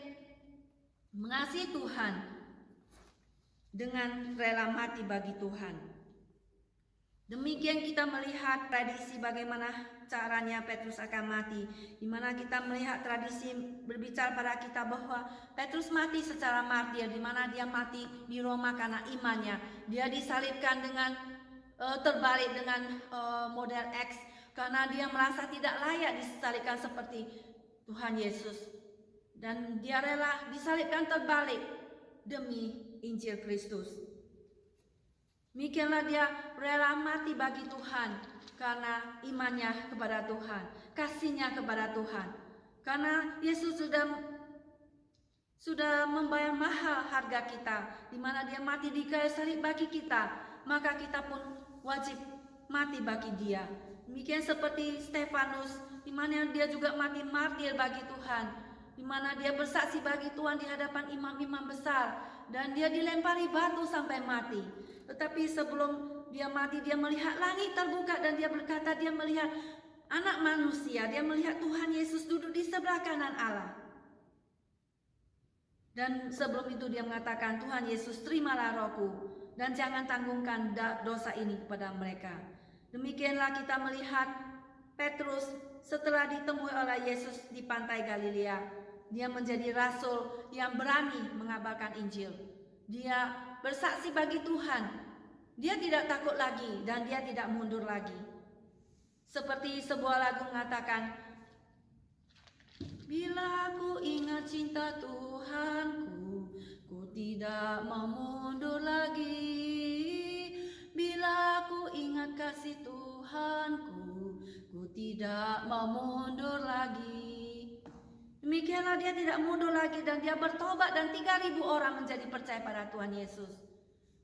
mengasihi Tuhan dengan rela mati bagi Tuhan. Demikian kita melihat tradisi bagaimana caranya Petrus akan mati, di mana kita melihat tradisi berbicara pada kita bahwa Petrus mati secara martir, di mana dia mati di Roma karena imannya. Dia disalibkan dengan terbalik dengan model X karena dia merasa tidak layak disalibkan seperti Tuhan Yesus, dan dia rela disalibkan terbalik demi Injil Kristus. Demikianlah dia rela mati bagi Tuhan karena imannya kepada Tuhan, kasihnya kepada Tuhan. Karena Yesus sudah membayar mahal harga kita, di mana dia mati di kayu salib bagi kita, maka kita pun wajib mati bagi dia. Demikian seperti Stefanus, di mana dia juga mati martir bagi Tuhan, di mana dia bersaksi bagi Tuhan di hadapan imam-imam besar, dan dia dilempari batu sampai mati. Tetapi sebelum dia mati, dia melihat langit terbuka dan dia berkata dia melihat Anak Manusia, dia melihat Tuhan Yesus duduk di sebelah kanan Allah. Dan sebelum itu dia mengatakan, "Tuhan Yesus, terimalah rohku dan jangan tanggungkan dosa ini kepada mereka." Demikianlah kita melihat Petrus setelah ditemui oleh Yesus di pantai Galilea. Dia menjadi rasul yang berani mengabarkan Injil. Dia bersaksi bagi Tuhan. Dia tidak takut lagi dan dia tidak mundur lagi. Seperti sebuah lagu mengatakan, "Bila aku ingat cinta Tuhanku, ku tidak mau mundur lagi. Bila aku ingat kasih Tuhanku, ku tidak mau mundur lagi." Demikianlah dia tidak mundur lagi dan dia bertobat dan 3.000 orang menjadi percaya pada Tuhan Yesus.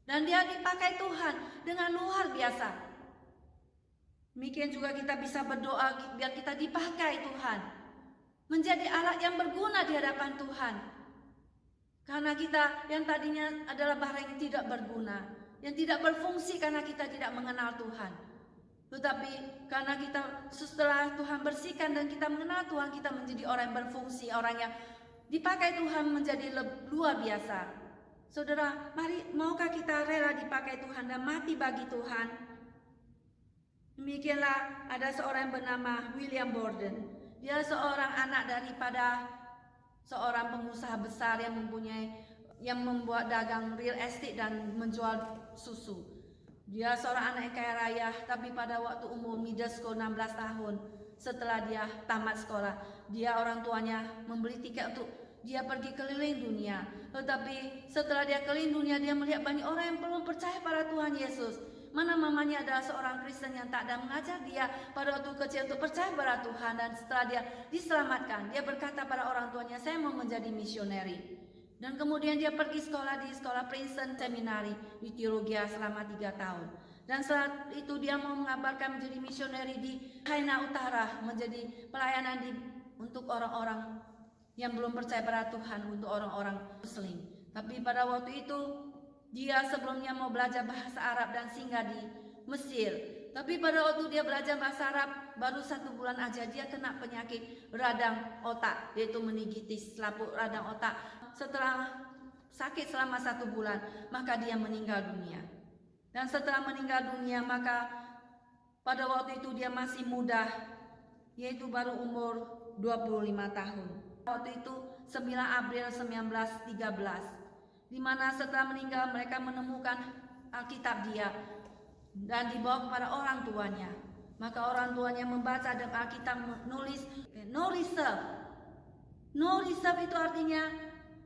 Dan dia dipakai Tuhan dengan luar biasa. Demikian juga kita bisa berdoa biar kita dipakai Tuhan, menjadi alat yang berguna di hadapan Tuhan. Karena kita yang tadinya adalah barang yang tidak berguna, yang tidak berfungsi karena kita tidak mengenal Tuhan. Tetapi karena kita setelah Tuhan bersihkan dan kita mengenal Tuhan, kita menjadi orang yang berfungsi, orang yang dipakai Tuhan menjadi luar biasa. Saudara, mari maukah kita rela dipakai Tuhan dan mati bagi Tuhan? Demikianlah ada seorang yang bernama William Borden. Dia seorang anak daripada seorang pengusaha besar yang membuat dagang real estate dan menjual susu. Dia seorang anak yang kaya raya, tapi pada waktu umur middle school 16 tahun, setelah dia tamat sekolah, orang tuanya membeli tiket untuk dia pergi keliling dunia. Tetapi setelah dia keliling dunia, dia melihat banyak orang yang belum percaya pada Tuhan Yesus. Mana mamanya adalah seorang Kristen yang tak ada mengajar dia pada waktu kecil untuk percaya pada Tuhan. Dan setelah dia diselamatkan, dia berkata pada orang tuanya, "Saya mau menjadi misioneri." Dan kemudian dia pergi sekolah di sekolah Princeton Seminary di teologi selama 3 tahun. Dan saat itu dia mau mengabarkan menjadi misioneri di China Utara, menjadi pelayanan untuk orang-orang yang belum percaya pada Tuhan, untuk orang-orang Muslim. Tapi pada waktu itu dia sebelumnya mau belajar bahasa Arab dan singgah di Mesir. Tapi pada waktu dia belajar bahasa Arab, baru 1 bulan aja dia kena penyakit radang otak, yaitu meningitis, selaput radang otak. Setelah sakit selama 1 bulan, maka dia meninggal dunia. Dan setelah meninggal dunia, maka pada waktu itu dia masih muda, yaitu baru umur 25 tahun. Waktu itu 9 April 1913, di mana setelah meninggal mereka menemukan Alkitab dia dan dibawa kepada orang tuanya. Maka orang tuanya membaca dan Alkitab menulis no reserve. No reserve itu artinya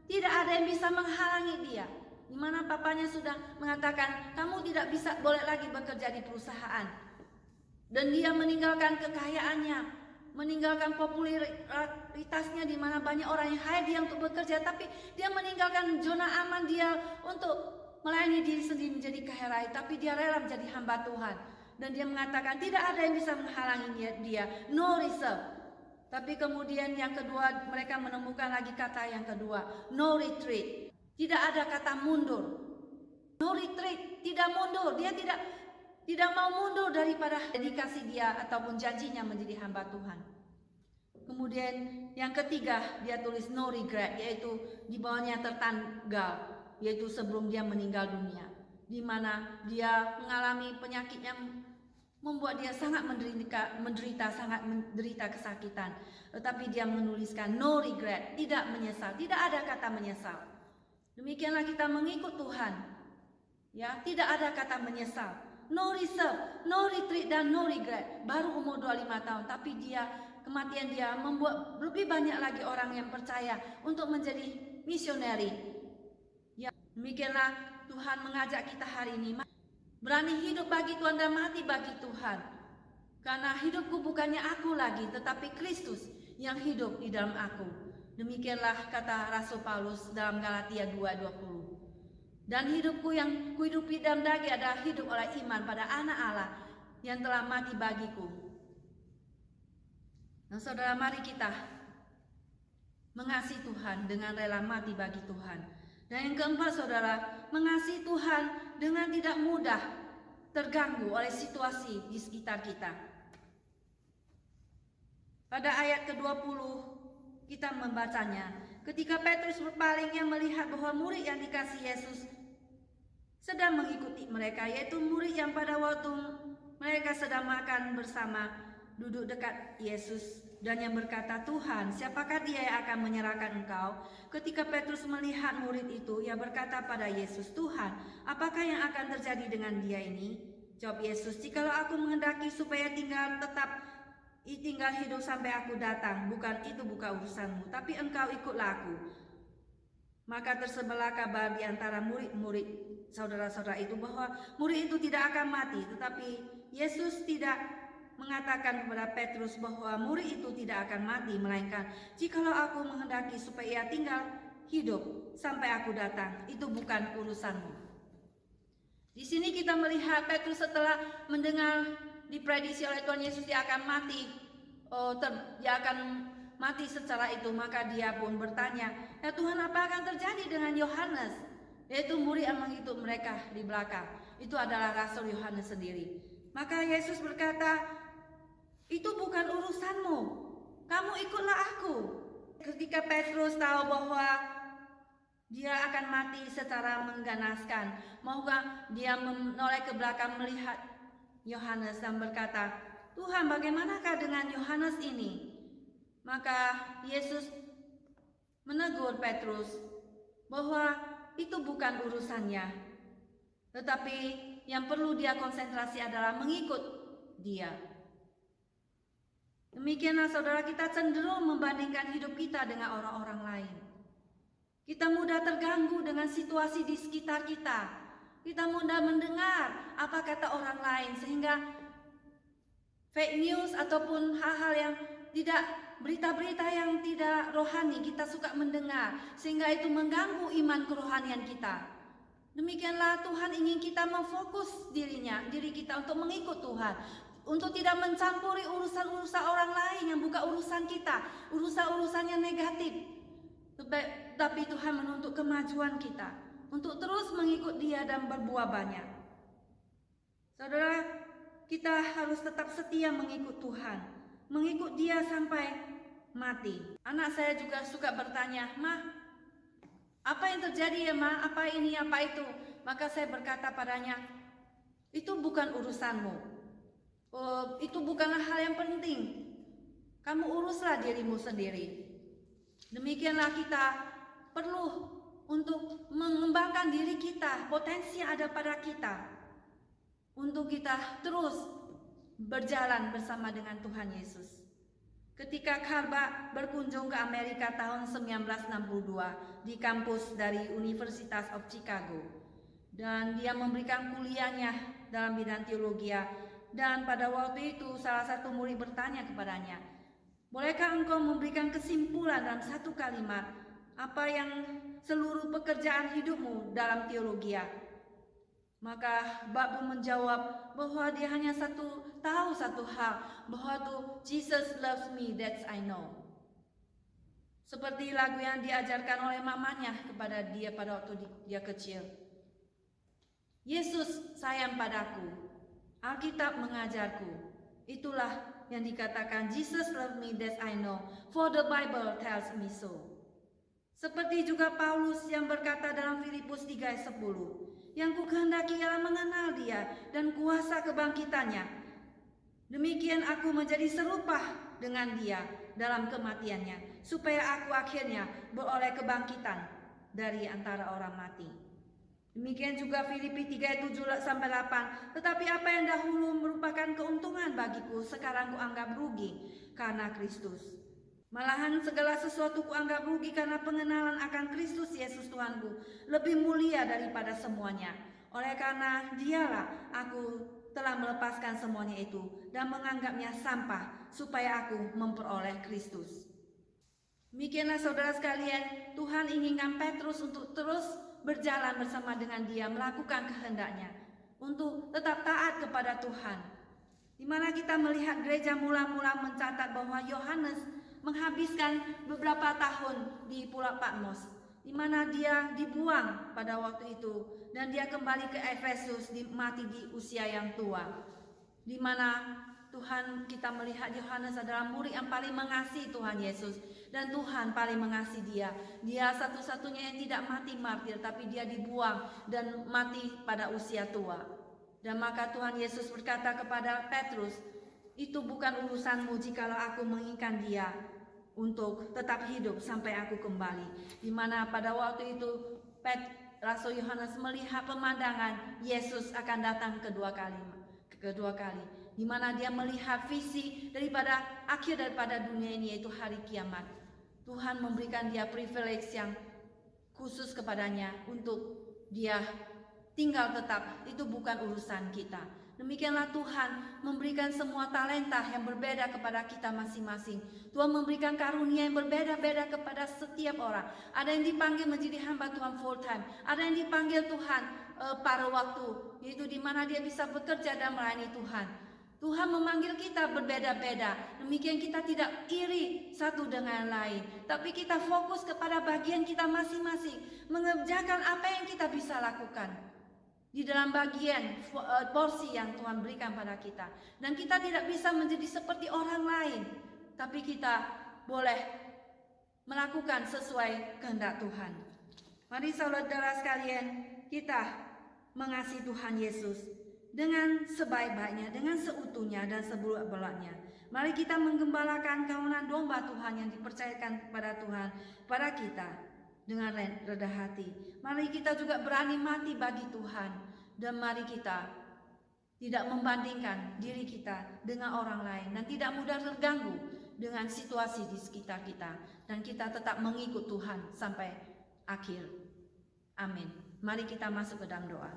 tidak ada yang bisa menghalangi dia. Di mana papanya sudah mengatakan kamu tidak bisa boleh lagi bekerja di perusahaan. Dan dia meninggalkan kekayaannya, meninggalkan popularitasnya di mana banyak orang yang hire dia untuk bekerja, tapi dia meninggalkan zona aman dia untuk melayani diri sendiri menjadi kaya raya, tapi dia rela menjadi hamba Tuhan. Dan dia mengatakan tidak ada yang bisa menghalangi dia, no reserve. Tapi kemudian yang kedua, mereka menemukan lagi kata yang kedua, no retreat. Tidak ada kata mundur. No retreat, tidak mundur. Dia tidak mau mundur daripada dedikasi dia ataupun janjinya menjadi hamba Tuhan. Kemudian yang ketiga, dia tulis no regret, yaitu di bawahnya tertanggal, yaitu sebelum dia meninggal dunia, di mana dia mengalami penyakit yang membuat dia sangat menderita kesakitan. Tetapi dia menuliskan no regret, tidak menyesal, tidak ada kata menyesal. Demikianlah kita mengikut Tuhan. Ya, tidak ada kata menyesal. No reserve, no retreat dan no regret. Baru umur 25 tahun, tapi kematian dia membuat lebih banyak lagi orang yang percaya untuk menjadi misioneri. Ya, demikianlah Tuhan mengajak kita hari ini. Berani hidup bagi Tuhan dan mati bagi Tuhan. Karena hidupku bukannya aku lagi, tetapi Kristus yang hidup di dalam aku. Demikianlah kata Rasul Paulus dalam Galatia 2:20. Dan hidupku yang kuhidupi dalam daging adalah hidup oleh iman pada anak Allah yang telah mati bagiku. Nah saudara, mari kita mengasihi Tuhan dengan rela mati bagi Tuhan. Dan yang keempat saudara, mengasihi Tuhan dengan tidak mudah terganggu oleh situasi di sekitar kita. Pada ayat ke-20 kita membacanya, ketika Petrus berpalingnya melihat bahwa murid yang dikasih Yesus sedang mengikuti mereka, yaitu murid yang pada waktu mereka sedang makan bersama duduk dekat Yesus dan yang berkata, Tuhan, siapakah dia yang akan menyerahkan engkau? Ketika Petrus melihat murid itu, ia berkata pada Yesus, Tuhan, apakah yang akan terjadi dengan dia ini? Jawab Yesus, jikalau aku menghendaki supaya tinggal hidup sampai aku datang, itu bukan urusanmu, tapi engkau ikutlah aku. Maka tersebarlah kabar di antara murid-murid saudara-saudara itu bahwa murid itu tidak akan mati, tetapi Yesus tidak mengatakan kepada Petrus bahwa murid itu tidak akan mati, melainkan jikalau aku menghendaki supaya ia tinggal hidup sampai aku datang, itu bukan urusanmu. Di sini kita melihat Petrus setelah mendengar diprediksi oleh Tuhan Yesus dia akan mati, dia akan mati secara itu, maka dia pun bertanya, ya Tuhan, apa akan terjadi dengan Yohanes? Yaitu murid yang mengikut mereka di belakang. Itu adalah Rasul Yohanes sendiri. Maka Yesus berkata, itu bukan urusanmu, kamu ikutlah aku. Ketika Petrus tahu bahwa dia akan mati secara mengganaskan, maka dia menoleh ke belakang melihat Yohanes dan berkata, Tuhan, bagaimanakah dengan Yohanes ini? Maka Yesus menegur Petrus bahwa itu bukan urusannya, tetapi yang perlu dia konsentrasi adalah mengikut dia. Demikianlah saudara, kita cenderung membandingkan hidup kita dengan orang-orang lain. Kita mudah terganggu dengan situasi di sekitar kita. Kita mudah mendengar apa kata orang lain, sehingga fake news ataupun hal-hal yang tidak, berita-berita yang tidak rohani kita suka mendengar, sehingga itu mengganggu iman kerohanian kita. Demikianlah Tuhan ingin kita memfokus diri kita untuk mengikut Tuhan, untuk tidak mencampuri urusan-urusan orang lain yang bukan urusan kita, urusan-urusan yang negatif. Tapi Tuhan menuntut kemajuan kita. untuk terus mengikut Dia dan berbuah banyak. Saudara, kita harus tetap setia mengikut Tuhan, mengikut Dia sampai mati. Anak saya juga suka bertanya, "Ma, apa yang terjadi ya, Ma? Apa ini, apa itu?" Maka saya berkata padanya, "Itu bukan urusanmu. Itu bukanlah hal yang penting. Kamu uruslah dirimu sendiri." Demikianlah kita perlu untuk mengembangkan diri kita, potensi yang ada pada kita, untuk kita terus berjalan bersama dengan Tuhan Yesus. Ketika Karba berkunjung ke Amerika tahun 1962 di kampus dari University of Chicago, dan dia memberikan kuliahnya dalam bidang teologi, dan pada waktu itu salah satu murid bertanya kepadanya, "Bolehkah engkau memberikan kesimpulan dalam satu kalimat apa yang seluruh pekerjaan hidupmu dalam teologi?" Maka Babu menjawab bahwa dia hanya tahu satu hal, bahwa tuh Jesus loves me, that's I know. Seperti lagu yang diajarkan oleh mamanya kepada dia pada waktu dia kecil. Yesus sayang padaku, Alkitab mengajarku. Itulah yang dikatakan Jesus loves me, that I know, for the Bible tells me so. Seperti juga Paulus yang berkata dalam Filipus 3 ayat 10, "Yang kukehendaki ialah mengenal Dia dan kuasa kebangkitannya. Demikian aku menjadi serupa dengan Dia dalam kematiannya, supaya aku akhirnya beroleh kebangkitan dari antara orang mati." Demikian juga Filipi 3 ayat 7-8, "Tetapi apa yang dahulu merupakan keuntungan bagiku, sekarang kuanggap rugi karena Kristus. Malahan segala sesuatu kuanggap rugi karena pengenalan akan Kristus Yesus Tuhanku lebih mulia daripada semuanya. Oleh karena Dialah aku telah melepaskan semuanya itu dan menganggapnya sampah, supaya aku memperoleh Kristus." Demikianlah saudara sekalian, Tuhan inginkan Petrus untuk terus berjalan bersama dengan Dia, melakukan kehendaknya, untuk tetap taat kepada Tuhan. Di mana kita melihat gereja mula-mula mencatat bahwa Yohanes menghabiskan beberapa tahun di Pulau Patmos, di mana dia dibuang pada waktu itu, dan dia kembali ke Efesus, mati di usia yang tua. Di mana Tuhan, kita melihat Yohanes adalah murid yang paling mengasihi Tuhan Yesus, dan Tuhan paling mengasihi dia. Dia satu-satunya yang tidak mati martir, tapi dia dibuang dan mati pada usia tua. Dan maka Tuhan Yesus berkata kepada Petrus, "Itu bukan urusanmu jikalau aku menginginkan dia untuk tetap hidup sampai aku kembali." Di mana pada waktu itu Rasul Yohanes melihat pemandangan Yesus akan datang kedua kali, di mana dia melihat visi akhir daripada dunia ini, yaitu hari kiamat. Tuhan memberikan dia privilege yang khusus kepadanya untuk dia tinggal tetap. Itu bukan urusan kita. Demikianlah Tuhan memberikan semua talenta yang berbeda kepada kita masing-masing. Tuhan memberikan karunia yang berbeda-beda kepada setiap orang. Ada yang dipanggil menjadi hamba Tuhan full time, ada yang dipanggil Tuhan paruh waktu, yaitu di mana dia bisa bekerja dan melayani Tuhan. Tuhan memanggil kita berbeda-beda. Demikian kita tidak iri satu dengan lain, tapi kita fokus kepada bagian kita masing-masing, mengerjakan apa yang kita bisa lakukan di dalam bagian porsi yang Tuhan berikan pada kita. Dan kita tidak bisa menjadi seperti orang lain, tapi kita boleh melakukan sesuai kehendak Tuhan. Mari saudara sekalian, kita mengasihi Tuhan Yesus dengan sebaik-baiknya, dengan seutuhnya dan sebulat-bulatnya. Mari kita menggembalakan kawanan domba Tuhan yang dipercayakan kepada Tuhan, pada kita, dengan rendah hati. Mari kita juga berani mati bagi Tuhan, dan mari kita tidak membandingkan diri kita dengan orang lain, dan tidak mudah terganggu dengan situasi di sekitar kita, dan kita tetap mengikut Tuhan sampai akhir. Amin. Mari kita masuk ke dalam doa.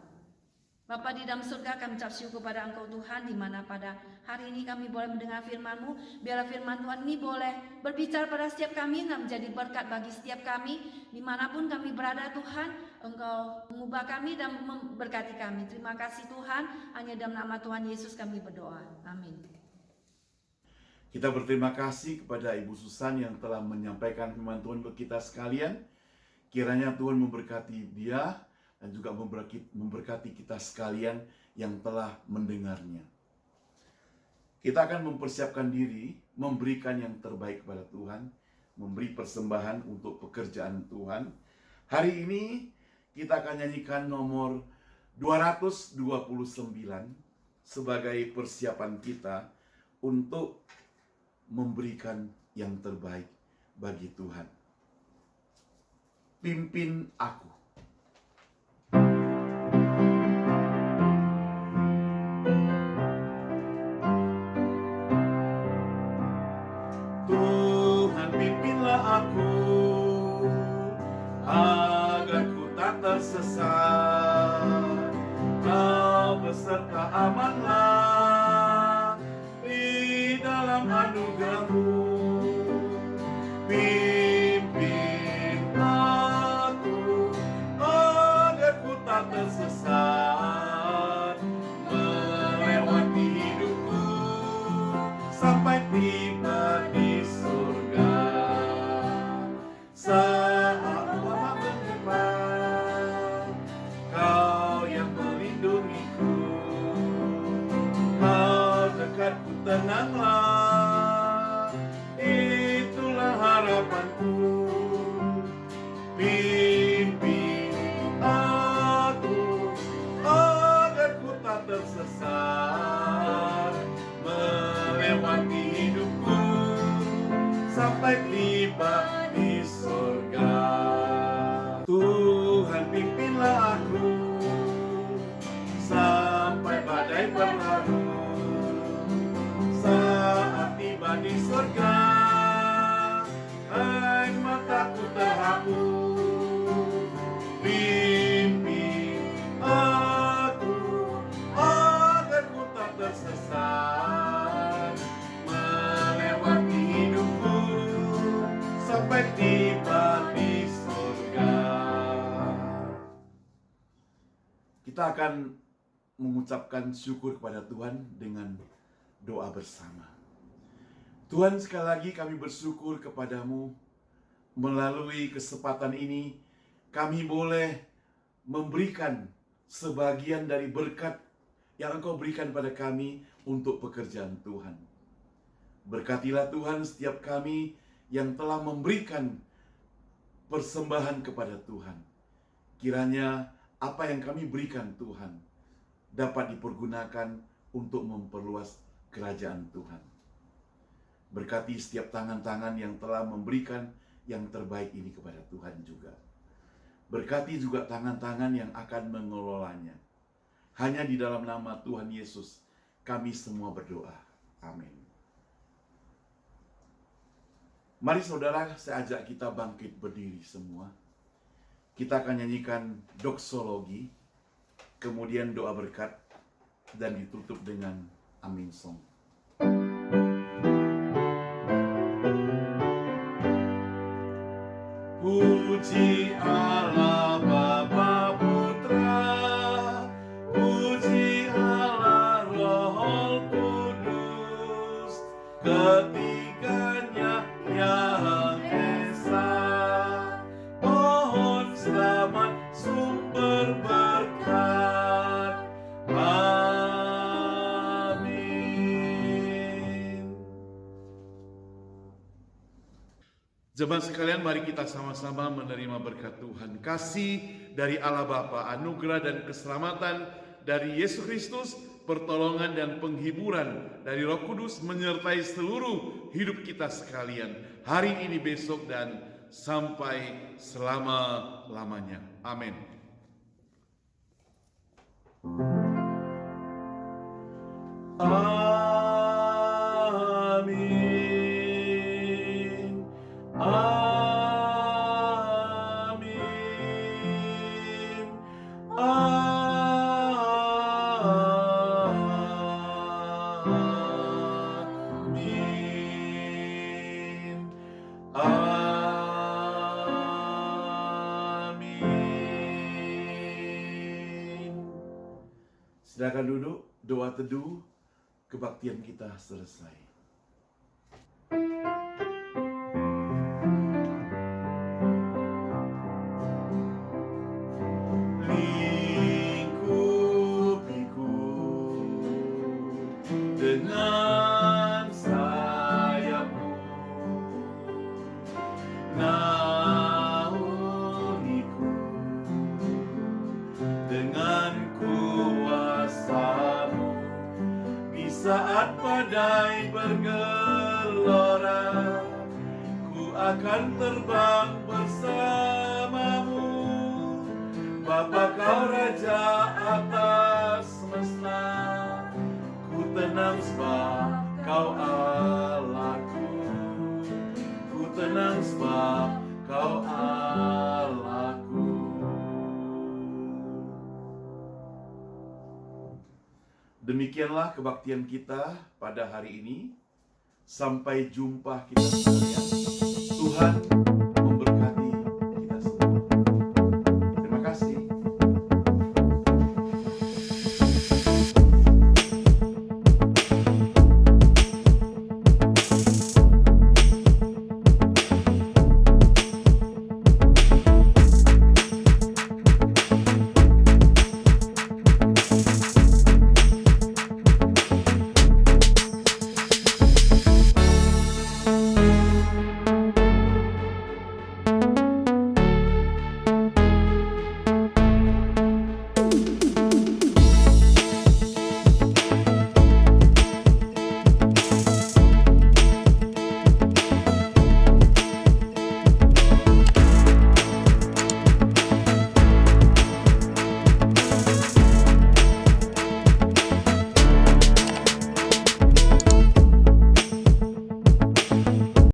Bapa di dalam surga, kami ucap syukur pada Engkau Tuhan, di mana pada hari ini kami boleh mendengar firman-Mu. Biarlah firman Tuhan ini boleh berbicara pada setiap kami dan menjadi berkat bagi setiap kami. Dimanapun kami berada Tuhan, Engkau mengubah kami dan memberkati kami. Terima kasih Tuhan, hanya dalam nama Tuhan Yesus kami berdoa. Amin. Kita berterima kasih kepada Ibu Susan yang telah menyampaikan firman Tuhan ke kita sekalian. Kiranya Tuhan memberkati dia, dan juga memberkati kita sekalian yang telah mendengarnya. Kita akan mempersiapkan diri, memberikan yang terbaik kepada Tuhan, memberi persembahan untuk pekerjaan Tuhan. Hari ini kita akan nyanyikan nomor 229 sebagai persiapan kita untuk memberikan yang terbaik bagi Tuhan. Pimpin aku. Tuhan, pimpinlah aku agar ku tak tersesat. Kau beserta amanlah di dalam anugerah-Mu. Pimpin aku agar ku tak tersesat, melewati hidupku sampai tiba di surga. Saat lama berdepan, Kau yang melindungiku, Kau dekatku, tenanglah, itulah harapanku. Pimpin aku agar ku tak tersesat, melewati hidupku sampai tiba di surga. Tuhan, pimpinlah aku sampai badai berlalu. Saat tiba di surga, air mataku terhapus. Pimpin aku agar ku tak tersesat, melewati hidupku sampai tiba di surga. Kita akan mengucapkan syukur kepada Tuhan dengan doa bersama. Tuhan, sekali lagi kami bersyukur kepadamu. Melalui kesempatan ini kami boleh memberikan sebagian dari berkat yang Engkau berikan pada kami untuk pekerjaan Tuhan. Berkatilah Tuhan setiap kami yang telah memberikan persembahan kepada Tuhan. Kiranya apa yang kami berikan Tuhan dapat dipergunakan untuk memperluas kerajaan Tuhan. Berkati setiap tangan-tangan yang telah memberikan yang terbaik ini kepada Tuhan juga. Berkati juga tangan-tangan yang akan mengelolanya. Hanya di dalam nama Tuhan Yesus kami semua berdoa. Amin. Mari saudara, saya ajak kita bangkit berdiri semua. Kita akan nyanyikan doksologi, kemudian doa berkat, dan ditutup dengan Amin Song. Puji Allah Bapa Putra, puji Allah Roh Kudus, ketiganya yang esa. Pohon selamat sumber berkat. Amin. Jemaat sekalian, mari kita sama-sama menerima berkat Tuhan. Kasih dari Allah Bapa, anugerah dan keselamatan dari Yesus Kristus, pertolongan dan penghiburan dari Roh Kudus menyertai seluruh hidup kita sekalian, hari ini, besok, dan sampai selama-lamanya. Amin. Amin. Amin. Amin. Amin. Silakan duduk, doa teduh, kebaktian kita selesai. dengan sayap-Mu. Naungiku dengan kuasa-Mu. Di saat badai bergelora, ku akan terbang bersama-Mu. Bapa, Kau Raja atas semesta, ku tenang sebab Kau Allahku. Ku tenang sebab Kau Allahku. Demikianlah kebaktian kita pada hari ini. Sampai jumpa kita sekalian. Tuhan